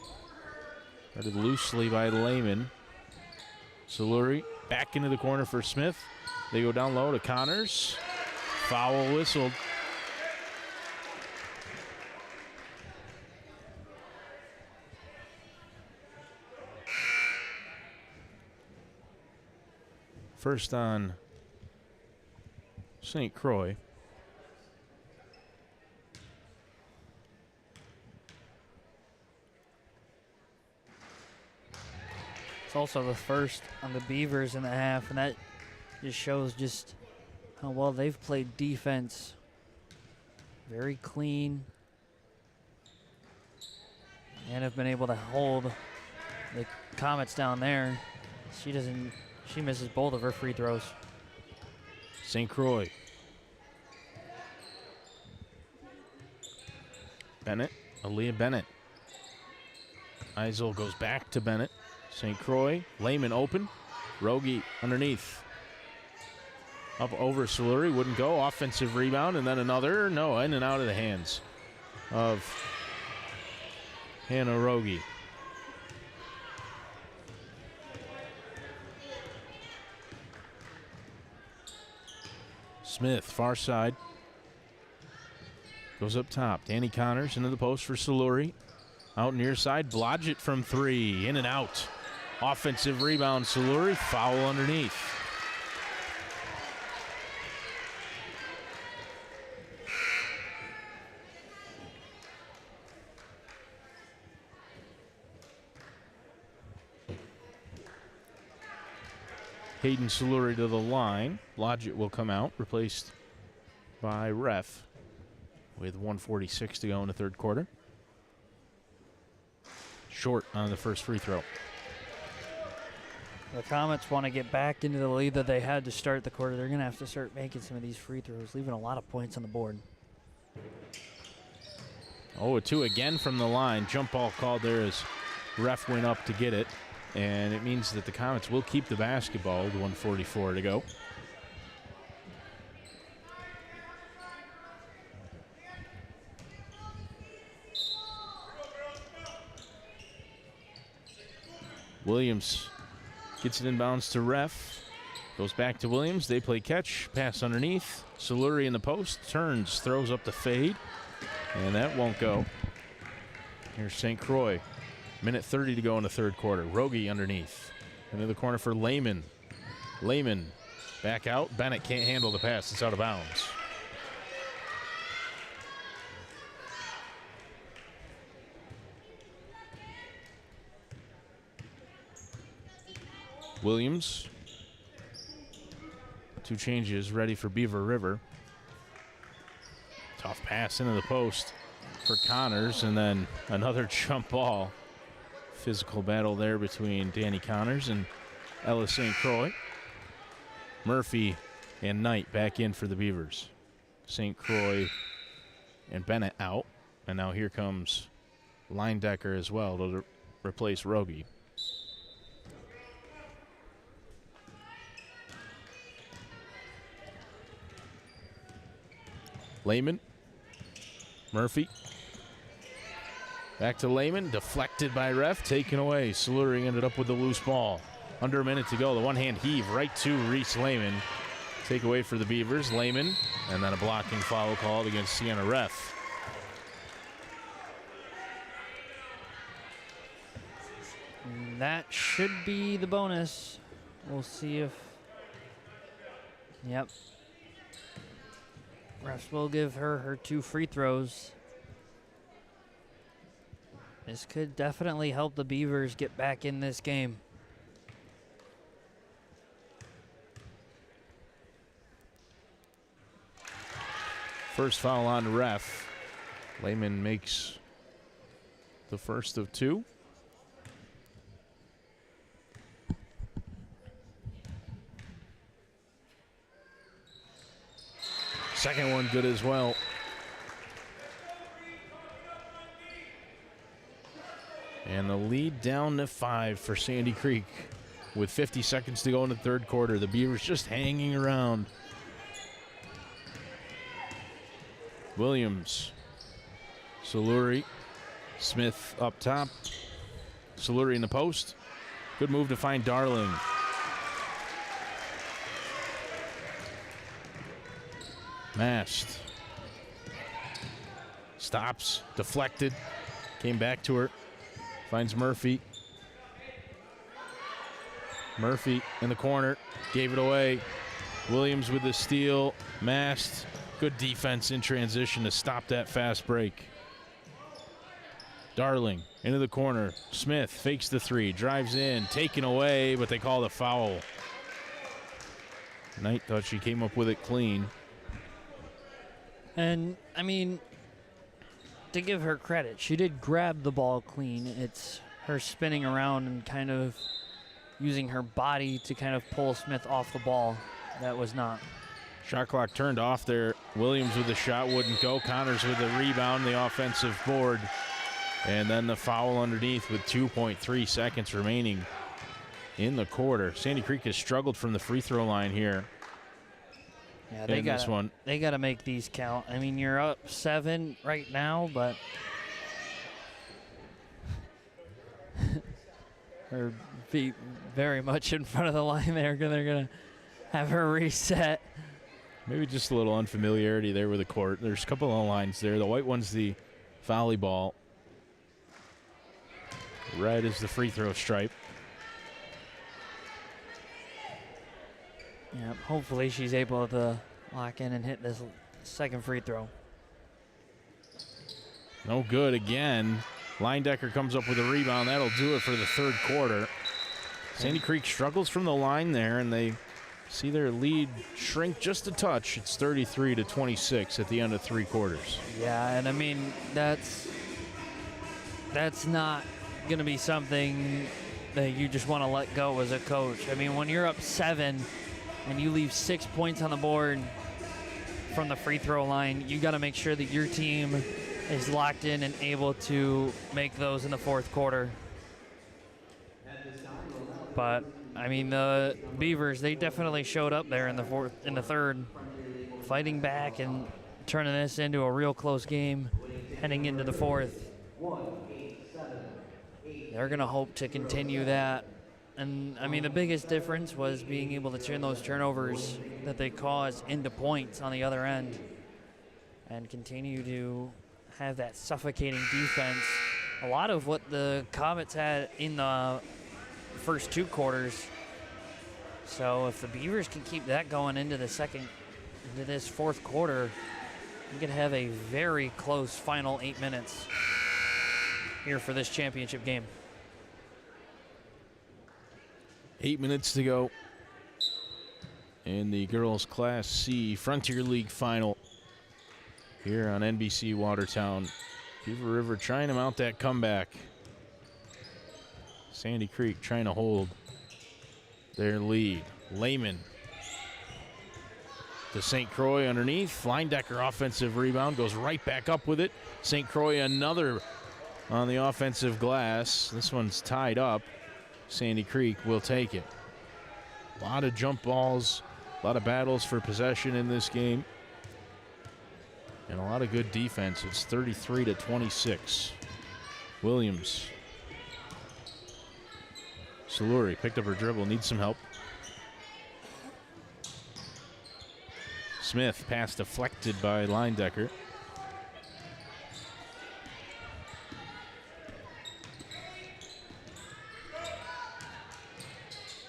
Guarded loosely by Lehman. Soluri back into the corner for Smith. They go down low to Connors. Foul whistled. First on St. Croix. It's also the first on the Beavers in the half, and that just shows just how well they've played defense. Very clean. And have been able to hold the Comets down there. She misses both of her free throws. St. Croix. Bennett, Aaliyah Bennett. Eisel goes back to Bennett. St. Croix, Lehman open. Rogie underneath. Up over Soluri, wouldn't go. Offensive rebound, and then another. No, in and out of the hands of Hannah Rogie. Smith, far side. Goes up top. Danny Connors into the post for Soluri. Out near side, Blodgett from three. In and out. Offensive rebound, Soluri. Foul underneath. Hayden Soluri to the line. Blodgett will come out, replaced by Ref with 1:46 to go in the third quarter. short on the first free throw. The Comets want to get back into the lead that they had to start the quarter. They're going to have to start making some of these free throws, leaving a lot of points on the board. 0-2 again from the line. Jump ball called there as ref went up to get it. And it means that the Comets will keep the basketball with 1:44 to go. Williams gets it inbounds to ref. Goes back to Williams. They play catch. Pass underneath. Saluri in the post. Turns. Throws up the fade. And that won't go. Here's St. Croix. Minute 30 to go in the third quarter. Rogie underneath. Into the corner for Lehman. Lehman back out. Bennett can't handle the pass. It's out of bounds. Williams. 2 changes ready for Beaver River. Tough pass into the post for Connors, and then another jump ball. Physical battle there between Danny Connors and Ella St. Croix. Murphy and Knight back in for the Beavers. St. Croix and Bennett out. And now here comes Leindecker as well to replace Rogie. Lehman. Murphy. Back to Lehman. Deflected by ref. Taken away. Saluri ended up with the loose ball. Under a minute to go. The one-hand heave right to Reese Lehman. Take away for the Beavers. Lehman. And then a blocking foul called against Sienna Ref. That should be the bonus. We'll see if... Yep. Refs will give her 2 free throws. This could definitely help the Beavers get back in this game. First foul on ref. Lehman makes the first of 2. Second one good as well. And the lead down to 5 for Sandy Creek with 50 seconds to go in the third quarter. The Beavers just hanging around. Williams. Saluri. Smith up top. Saluri in the post. Good move to find Darling. Mast. Stops. Deflected. Came back to her. Finds Murphy. Murphy in the corner. Gave it away. Williams with the steal. Mast. Good defense in transition to stop that fast break. Darling into the corner. Smith fakes the 3. Drives in. Taken away, but they call the foul. Knight thought she came up with it clean. And, I mean, to give her credit, she did grab the ball clean. It's her spinning around and kind of using her body to kind of pull Smith off the ball. That was not. Shot clock turned off there. Williams with the shot wouldn't go. Connors with the rebound, the offensive board. And then the foul underneath with 2.3 seconds remaining in the quarter. Sandy Creek has struggled from the free throw line here. Yeah, they got to make these count. I mean, you're up 7 right now, but her feet very much in front of the line there. They're going to have her reset. Maybe just a little unfamiliarity there with the court. There's a couple of lines there. The white one's the volleyball. Red is the free throw stripe. Yeah, hopefully she's able to lock in and hit this second free throw. No good again. Leindecker comes up with a rebound. That'll do it for the third quarter. Sandy Creek struggles from the line there, and they see their lead shrink just a touch. It's 33-26 at the end of 3 quarters. Yeah, and I mean, that's not going to be something that you just want to let go as a coach. I mean, when you're up 7 and you leave 6 points on the board from the free throw line, you got to make sure that your team is locked in and able to make those in the fourth quarter. But I mean, the Beavers, they definitely showed up there in the third, fighting back and turning this into a real close game heading into the fourth. They're going to hope to continue that. And I mean, the biggest difference was being able to turn those turnovers that they caused into points on the other end and continue to have that suffocating defense. A lot of what the Comets had in the first 2 quarters. So if the Beavers can keep that going into this fourth quarter, we could have a very close final 8 minutes here for this championship game. 8 minutes to go in the girls Class C Frontier League final here on NBC Watertown. Beaver River trying to mount that comeback. Sandy Creek trying to hold their lead. Lehman to St. Croix underneath. Leindecker offensive rebound, goes right back up with it. St. Croix another on the offensive glass. This one's tied up. Sandy Creek will take it. A lot of jump balls, a lot of battles for possession in this game, and a lot of good defense. It's 33-26. Williams. Saluri picked up her dribble, needs some help. Smith, pass deflected by Leindecker.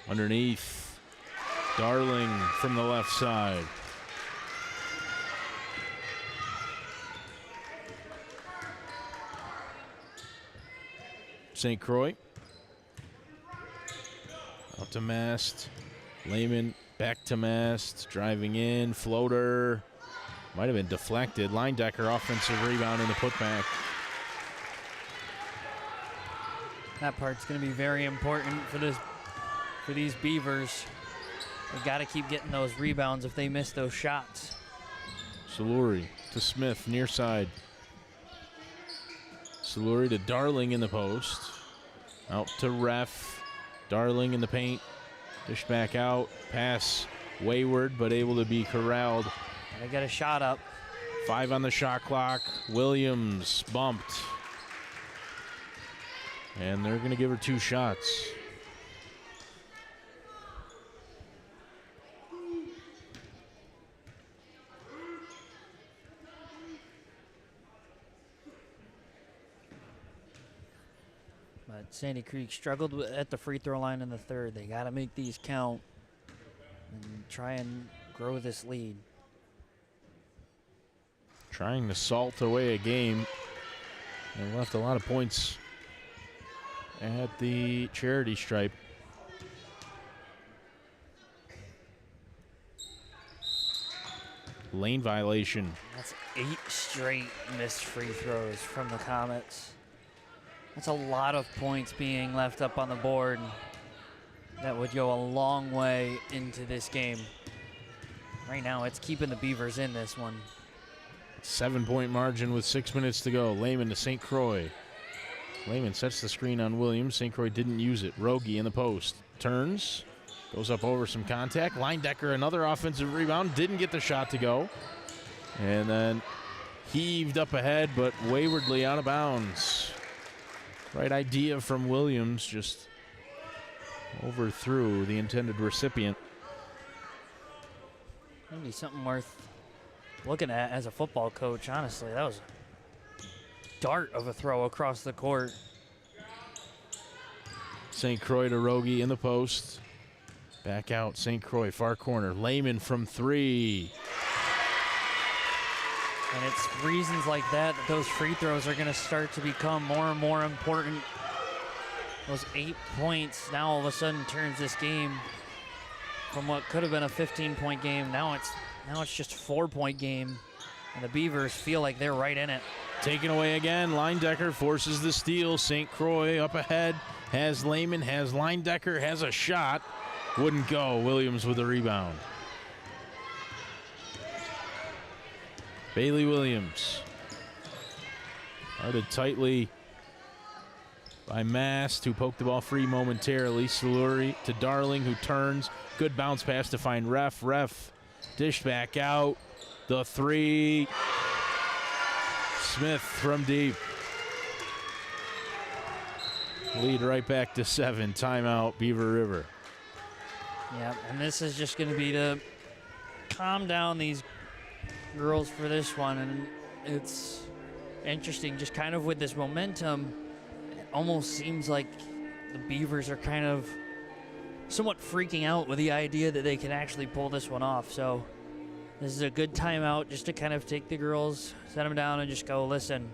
Underneath, Darling from the left side. St. Croix. Up to Mast. Lehman back to Mast. Driving in. Floater. Might have been deflected. Leindecker offensive rebound in the putback. That part's going to be very important for these Beavers. They got to keep getting those rebounds if they miss those shots. Saluri to Smith, near side. Saluri to Darling in the post. Out to Ref. Darling in the paint. Dish back out. Pass wayward, but able to be corralled. They got a shot up. 5 on the shot clock. Williams bumped. And they're going to give her 2 shots. But Sandy Creek struggled at the free throw line in the third. They got to make these count and try and grow this lead. Trying to salt away a game. They left a lot of points at the charity stripe. Lane violation. That's 8 straight missed free throws from the Comets. That's a lot of points being left up on the board. That would go a long way into this game. Right now, it's keeping the Beavers in this one. 7-point margin with 6 minutes to go. Lehman to St. Croix. Lehman sets the screen on Williams. St. Croix didn't use it. Rogie in the post. Turns. Goes up over some contact. Leindecker, another offensive rebound. Didn't get the shot to go. And then heaved up ahead, but waywardly out of bounds. Right idea from Williams, just overthrew the intended recipient. Maybe something worth looking at as a football coach, honestly. That was a dart of a throw across the court. St. Croix to Rogie in the post. Back out, St. Croix, far corner. Lehman from 3. And it's reasons like that those free throws are going to start to become more and more important. Those 8 points now all of a sudden turns this game from what could have been a 15-point game. Now it's just a 4-point game, and the Beavers feel like they're right in it. taken away again. Leindecker forces the steal. St. Croix up ahead. Has Lehman, has Leindecker, has a shot. Wouldn't go. Williams with a rebound. Bailey Williams. Guarded tightly by Mast, who poked the ball free momentarily. Saluri to Darling, who turns. Good bounce pass to find Ref. Ref dished back out. The three. Smith from deep. Lead right back to 7. Timeout, Beaver River. Yeah, and this is just going to be to calm down these girls for this one. And it's interesting, just kind of with this momentum, it almost seems like the Beavers are kind of somewhat freaking out with the idea that they can actually pull this one off. So this is a good timeout just to kind of take the girls, set them down, and just go, listen,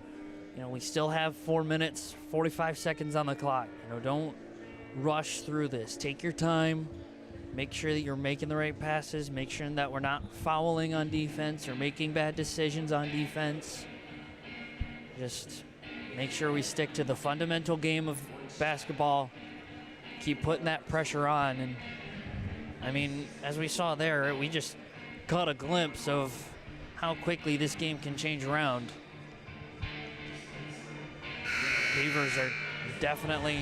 you know, we still have 4 minutes, 45 seconds on the clock. You know, don't rush through this. Take your time. Make sure that you're making the right passes. Make sure that we're not fouling on defense or making bad decisions on defense. Just make sure we stick to the fundamental game of basketball. Keep putting that pressure on. And, I mean, as we saw there, we just caught a glimpse of how quickly this game can change around. Beavers are definitely,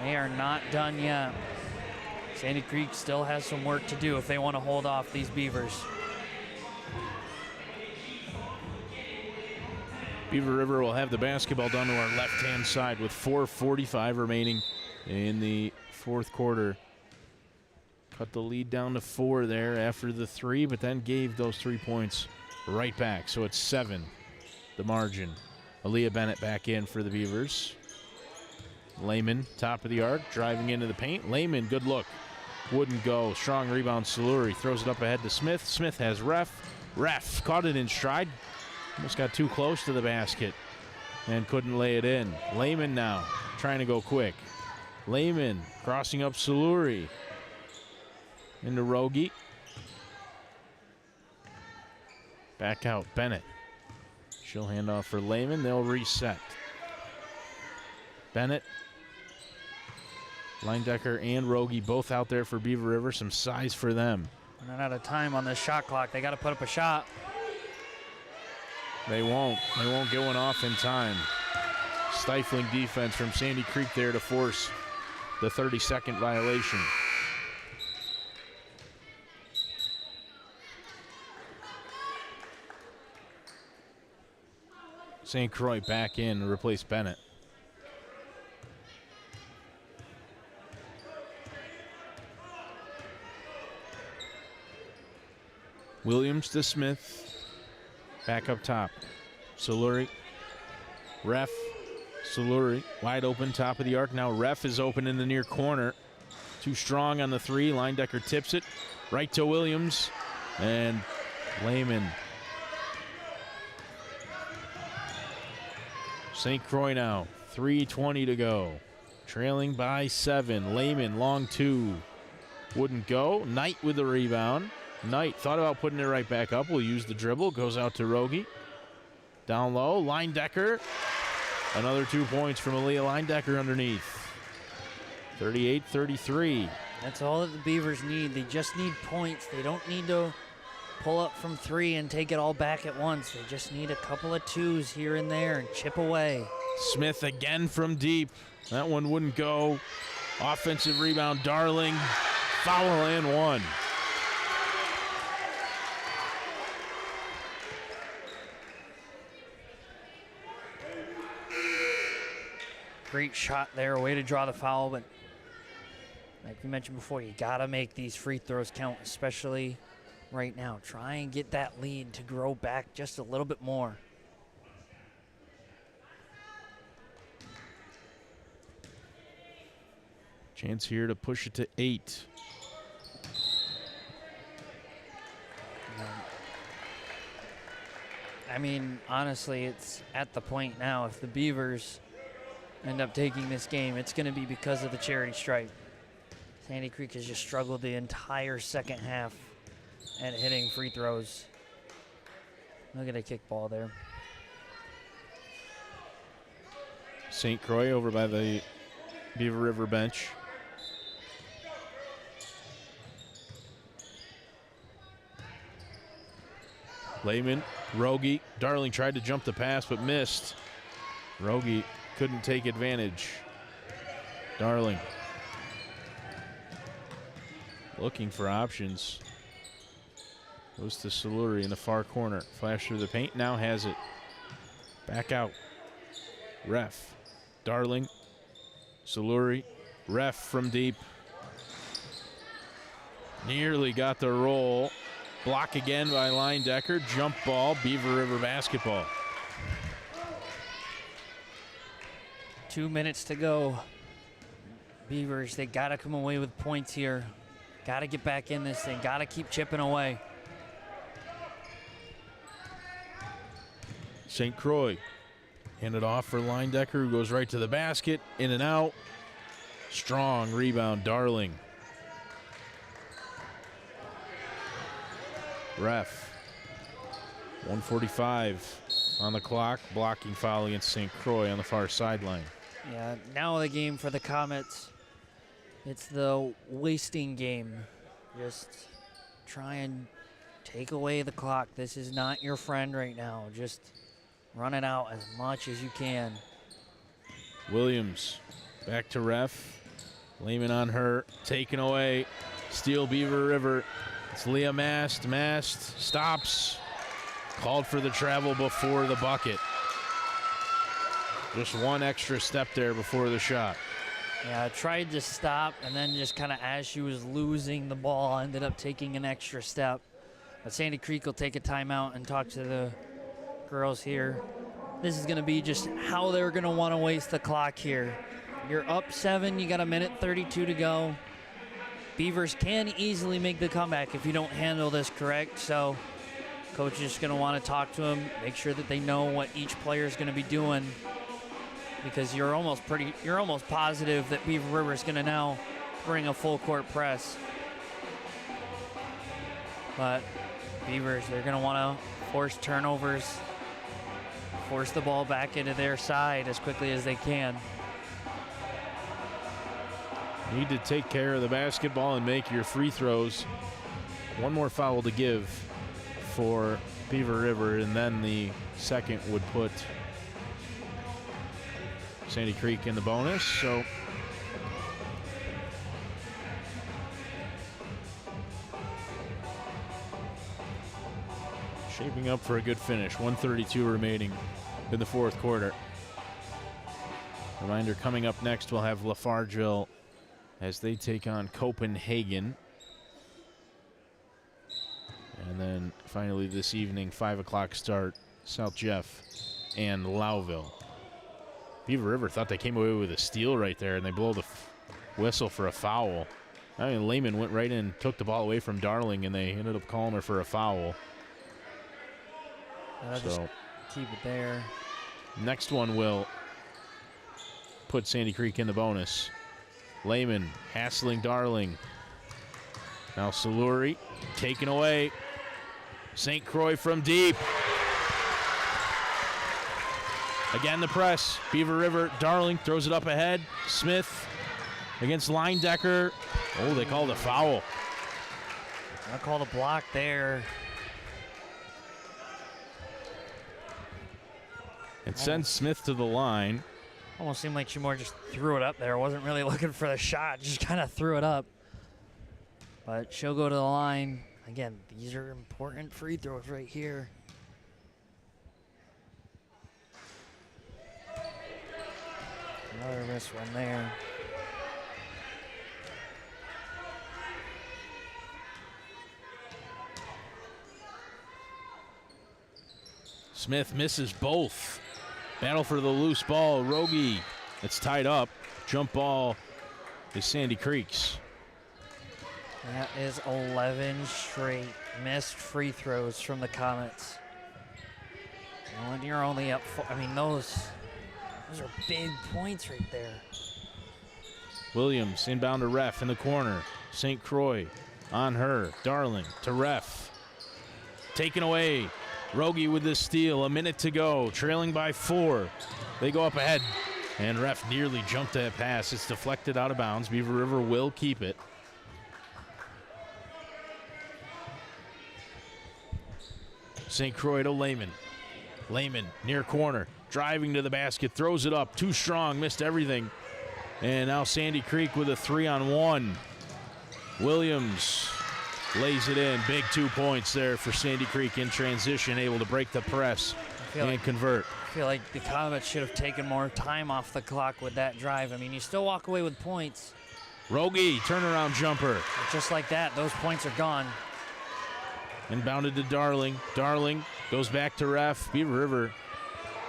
they are not done yet. Sandy Creek still has some work to do if they want to hold off these Beavers. Beaver River will have the basketball down to our left-hand side with 4:45 remaining in the fourth quarter. Cut the lead down to 4 there after the 3, but then gave those 3 points right back. So it's 7, the margin. Aaliyah Bennett back in for the Beavers. Lehman, top of the arc, driving into the paint. Lehman, good look. Wouldn't go. Strong rebound. Saluri throws it up ahead to Smith. Smith has Ref. Ref caught it in stride. Almost got too close to the basket and couldn't lay it in. Lehman now trying to go quick. Lehman crossing up Saluri. Into Rogi. Back out Bennett. She'll hand off for Lehman. They'll reset. Bennett, Leindecker, and Rogi both out there for Beaver River. Some size for them. Running out of time on this shot clock. They got to put up a shot. They won't. They won't get one off in time. Stifling defense from Sandy Creek there to force the 30-second violation. St. Croix back in to replace Bennett. Williams to Smith. Back up top. Saluri. Ref. Saluri wide open, top of the arc. Now Ref is open in the near corner. Too strong on the 3. Leindecker tips it right to Williams. And Lehman. St. Croix now. 3:20 to go. Trailing by 7. Lehman, long 2. Wouldn't go. Knight with the rebound. Knight thought about putting it right back up. Will use the dribble. Goes out to Rogi. Down low. Leindecker. Another 2 points from Aaliyah Leindecker underneath. 38-33. That's all that the Beavers need. They just need points. They don't need to pull up from 3 and take it all back at once. They just need a couple of 2s here and there and chip away. Smith again from deep. That one wouldn't go. Offensive rebound, Darling. Foul and 1. Great shot there, way to draw the foul, but like we mentioned before, you gotta make these free throws count, especially right now. Try and get that lead to grow back just a little bit more. Chance here to push it to 8. I mean, honestly, it's at the point now, if the Beavers end up taking this game, it's going to be because of the charity stripe. Sandy Creek has just struggled the entire second half at hitting free throws. Look at a kickball there. St. Croix over by the Beaver River bench. Lehman, Rogie, Darling tried to jump the pass but missed. Rogie couldn't take advantage. Darling looking for options. Goes to Saluri in the far corner. Flash through the paint, now has it. Back out. Ref. Darling. Saluri. Ref from deep. Nearly got the roll. Block again by Leyendecker. Jump ball, Beaver River basketball. 2 minutes to go. Beavers, they got to come away with points here. Got to get back in this thing. Got to keep chipping away. St. Croix. Handed off for Leyendecker, who goes right to the basket. In and out. Strong rebound, Darling. Ref. 1:45 on the clock. Blocking foul against St. Croix on the far sideline. Yeah, now the game for the Comets. It's the wasting game. Just try and take away the clock. This is not your friend right now. Just run it out as much as you can. Williams back to ref. Lehman on her. Taken away. Steal Beaver River. It's Leah Mast. Mast stops. Called for the travel before the bucket. Just one extra step there before the shot. Yeah, I tried to stop, and then just kind of as she was losing the ball, ended up taking an extra step. But Sandy Creek will take a timeout and talk to the girls here. This is going to be just how they're going to want to waste the clock here. You're up 7, you got 1:32 to go. Beavers can easily make the comeback if you don't handle this correct. So coach is just going to want to talk to them, make sure that they know what each player is going to be doing, because you're almost positive that Beaver River is going to now bring a full court press. But Beavers, they're going to want to force turnovers, force the ball back into their side as quickly as they can. Need to take care of the basketball and make your free throws. One more foul to give for Beaver River, and then the second would put Sandy Creek in the bonus. So shaping up for a good finish. 1:32 remaining in the fourth quarter. Reminder, coming up next, we'll have Lafargeville as they take on Copenhagen. And then finally this evening, 5 o'clock start, South Jeff and Lowville. Beaver River thought they came away with a steal right there, and they blow the whistle for a foul. I mean, Lehman went right in, took the ball away from Darling, and they ended up calling her for a foul. So just keep it there. Next one will put Sandy Creek in the bonus. Lehman hassling Darling. Now Saluri taken away. St. Croix from deep. Again the press. Beaver River. Darling throws it up ahead. Smith against Leyendecker. Oh, they called a foul. I'll call the block there. It sends Smith to the line. Almost seemed like she more just threw it up there. Wasn't really looking for the shot. Just kind of threw it up. But she'll go to the line. Again, these are important free throws right here. Another miss one there. Smith misses both. Battle for the loose ball. Rogie, it's tied up. Jump ball is Sandy Creek's. That is 11 straight missed free throws from the Comets. And when you're only up 4, I mean, those are big points right there. Williams inbound to ref in the corner. St. Croix on her. Darling to ref. Taken away. Rogie with the steal. A minute to go. Trailing by 4. They go up ahead. And ref nearly jumped that pass. It's deflected out of bounds. Beaver River will keep it. St. Croix to Lehman. Lehman near corner, driving to the basket, throws it up, too strong, missed everything. And now Sandy Creek with a 3-on-1. Williams lays it in. Big 2 points there for Sandy Creek in transition, able to break the press and convert. I feel like the Comets should have taken more time off the clock with that drive. I mean, you still walk away with points. Rogie, turnaround jumper. Just like that, those points are gone. Inbounded to Darling. Darling goes back to ref. Beaver River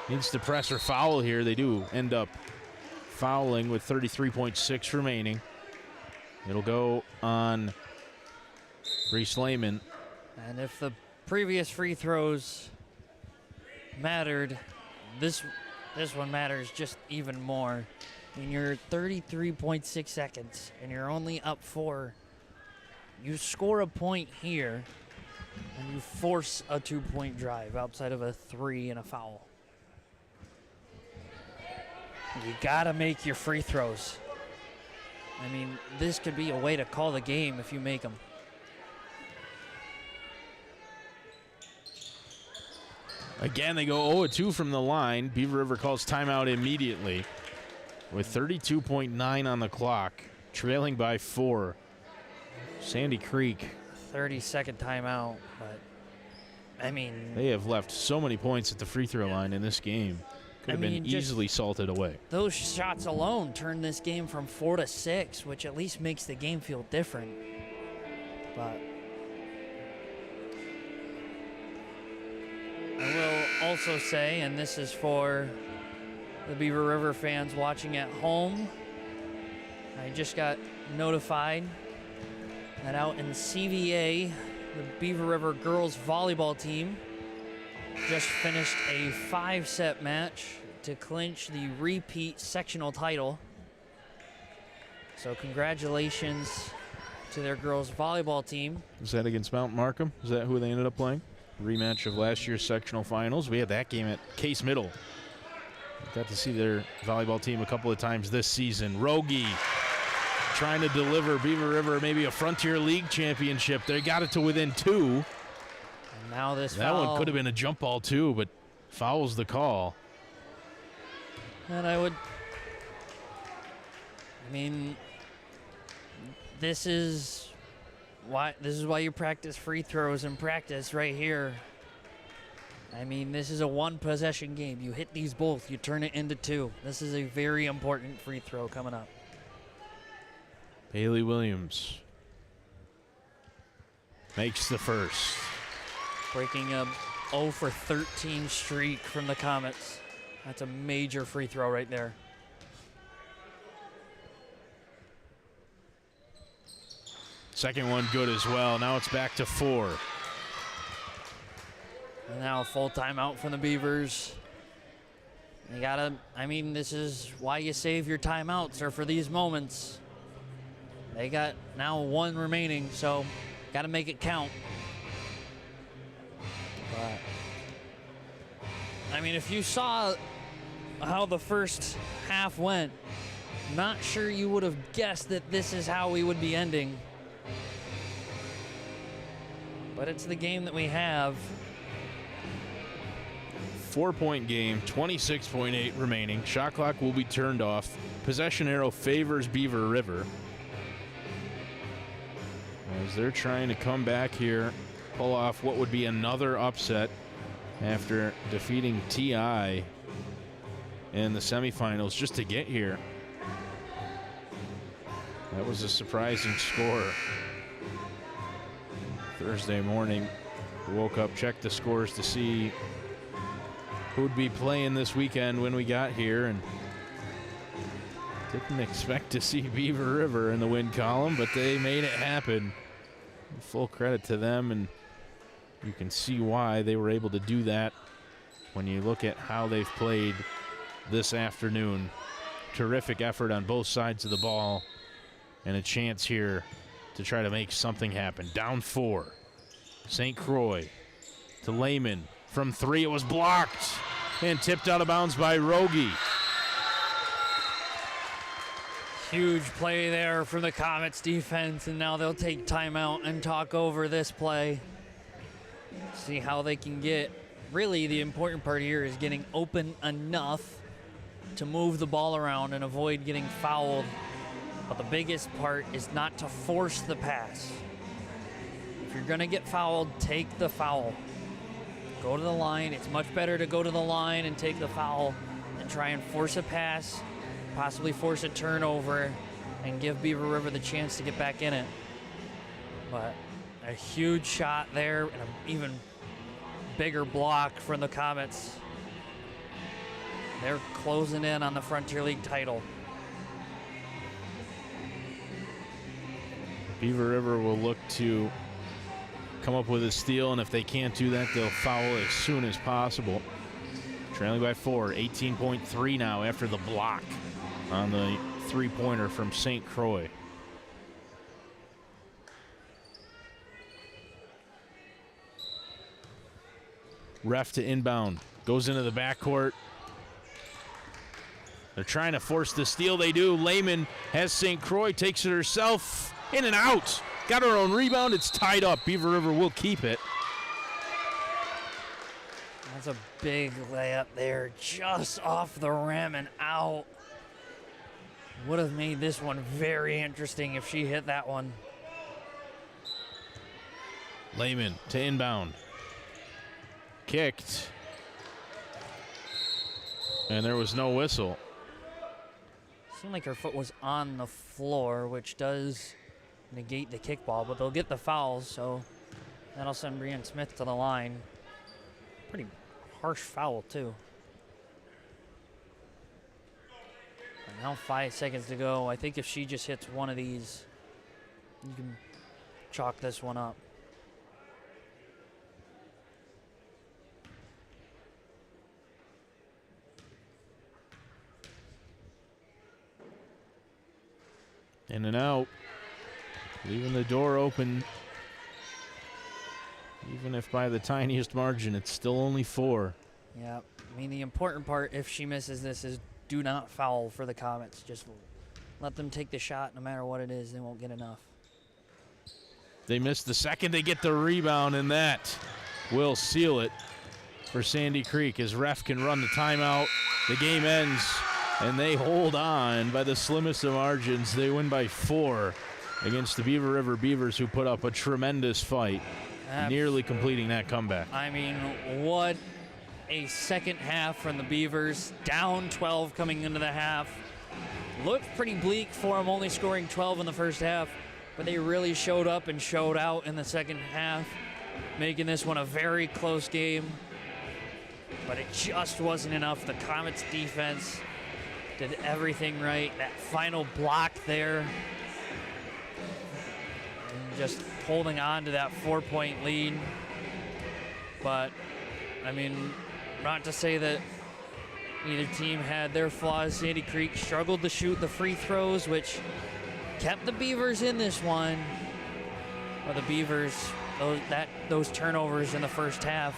needs to press or foul here. They do end up fouling with 33.6 remaining. It'll go on Reese Lehman. And if the previous free throws mattered, this one matters just even more. In your 33.6 seconds and you're only up 4, you score a point here and you force a 2-point drive outside of a 3 and a foul. You gotta make your free throws. I mean, this could be a way to call the game if you make them. Again, they go 0-2 from the line. Beaver River calls timeout immediately with 32.9 on the clock, trailing by 4. Sandy Creek. 30-second timeout, but I mean, they have left so many points at the free throw line in this game. Could have been easily salted away. Those shots alone turn this game from 4-6, which at least makes the game feel different. But I will also say, and this is for the Beaver River fans watching at home, I just got notified that out in CVA, the Beaver River girls volleyball team just finished a 5-set match to clinch the repeat sectional title. So congratulations to their girls volleyball team. Is that against Mount Markham? Is that who they ended up playing? Rematch of last year's sectional finals. We had that game at Case Middle. Got to see their volleyball team a couple of times this season. Rogie trying to deliver Beaver River maybe a Frontier League championship. They got it to within 2. And now this that foul. one could have been a jump ball too, but foul's the call. And this is why you practice free throws in practice right here. I mean, this is a 1-possession game. You hit these both, you turn it into 2. This is a very important free throw coming up. Bailey Williams makes the first. Breaking a 0 for 13 streak from the Comets. That's a major free throw right there. Second one good as well. Now it's back to 4. And now a full timeout from the Beavers. You gotta, this is why you save your timeouts, or for these moments. They got now 1 remaining, so gotta make it count. But if you saw how the first half went, not sure you would have guessed that this is how we would be ending. But it's the game that we have. 4-point game, 26.8 remaining. Shot clock will be turned off. Possession arrow favors Beaver River, as they're trying to come back here, pull off what would be another upset after defeating TI in the semifinals just to get here. That was a surprising score. Thursday morning, woke up, checked the scores to see who'd be playing this weekend when we got here, and didn't expect to see Beaver River in the win column, but they made it happen. Full credit to them, and you can see why they were able to do that when you look at how they've played this afternoon. Terrific effort on both sides of the ball, and a chance here to try to make something happen. Down 4. St. Croix to Lehman. From 3, it was blocked and tipped out of bounds by Rogie. Huge play there from the Comets defense, and now they'll take timeout and talk over this play. See how they can get, really the important part here is getting open enough to move the ball around and avoid getting fouled. But the biggest part is not to force the pass. If you're gonna get fouled, take the foul. Go to the line. It's much better to go to the line and take the foul than try and force a pass, possibly force a turnover, and give Beaver River the chance to get back in it. But a huge shot there and an even bigger block from the Comets. They're closing in on the Frontier League title. Beaver River will look to come up with a steal, and if they can't do that, they'll foul as soon as possible. Trailing by 4, 18.3 now after the block on the three-pointer from St. Croix. Ref to inbound, goes into the backcourt. They're trying to force the steal. They do. Lehman has St. Croix, takes it herself, in and out. Got her own rebound. It's tied up. Beaver River will keep it. That's a big layup there, just off the rim and out. Would have made this one very interesting if she hit that one. Lehman to inbound. Kicked. And there was no whistle. Seemed like her foot was on the floor, which does negate the kickball, but they'll get the fouls, so that'll send Brianne Smith to the line. Pretty harsh foul, too. And now 5 seconds to go. I think if she just hits one of these, you can chalk this one up. In and out. Leaving the door open. Even if by the tiniest margin, it's still only 4. Yeah, I mean, the important part, if she misses this, is do not foul for the Comets. Just let them take the shot no matter what it is. They won't get enough. They missed the second. They get the rebound, and that will seal it for Sandy Creek as ref can run the timeout. The game ends, and they hold on by the slimmest of margins. They win by 4 against the Beaver River Beavers, who put up a tremendous fight, nearly completing that comeback. I mean, what a second half from the Beavers. Down 12 coming into the half. Looked pretty bleak for them, only scoring 12 in the first half, but they really showed up and showed out in the second half, making this one a very close game. But it just wasn't enough. The Comets defense did everything right. That final block there, and just holding on to that 4-point lead. But, I mean, not to say that either team had their flaws. Sandy Creek struggled to shoot the free throws, which kept the Beavers in this one. But the Beavers, those turnovers in the first half,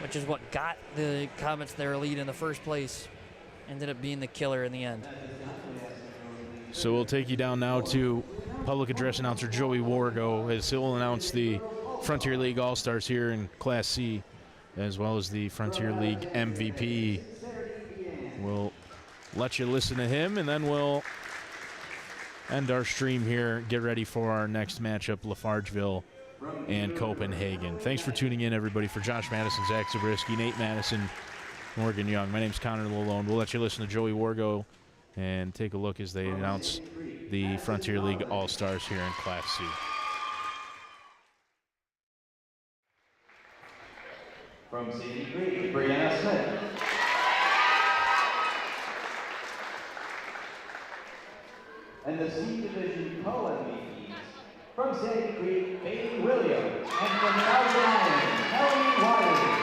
which is what got the Comets their lead in the first place, ended up being the killer in the end. So we'll take you down now to public address announcer Joey Wargo as he'll announce the Frontier League All-Stars here in Class C, as well as the Frontier League MVP. We'll let you listen to him, and then we'll end our stream here. Get ready for our next matchup, Lafargeville and Copenhagen. Thanks for tuning in, everybody. For Josh Madison, Zach Zabriskie, Nate Madison, Morgan Young, my name's Connor Lalone. We'll let you listen to Joey Wargo and take a look as they announce the Frontier League All-Stars here in Class C. From Sandy Creek, Brianna Smith. And the C Division co-MVPs, from Sandy Creek, Bailey Williams, and from Thousand Island, Kelly Wiley.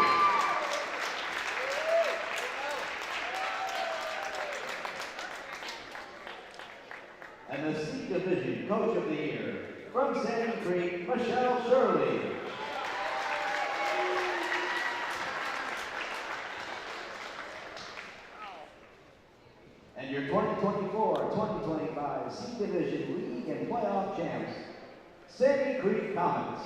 And the C Division Coach of the Year, from Sandy Creek, Michelle Shirley. And your 2024-2025 C Division League and Playoff Champs, Sandy Creek Comets.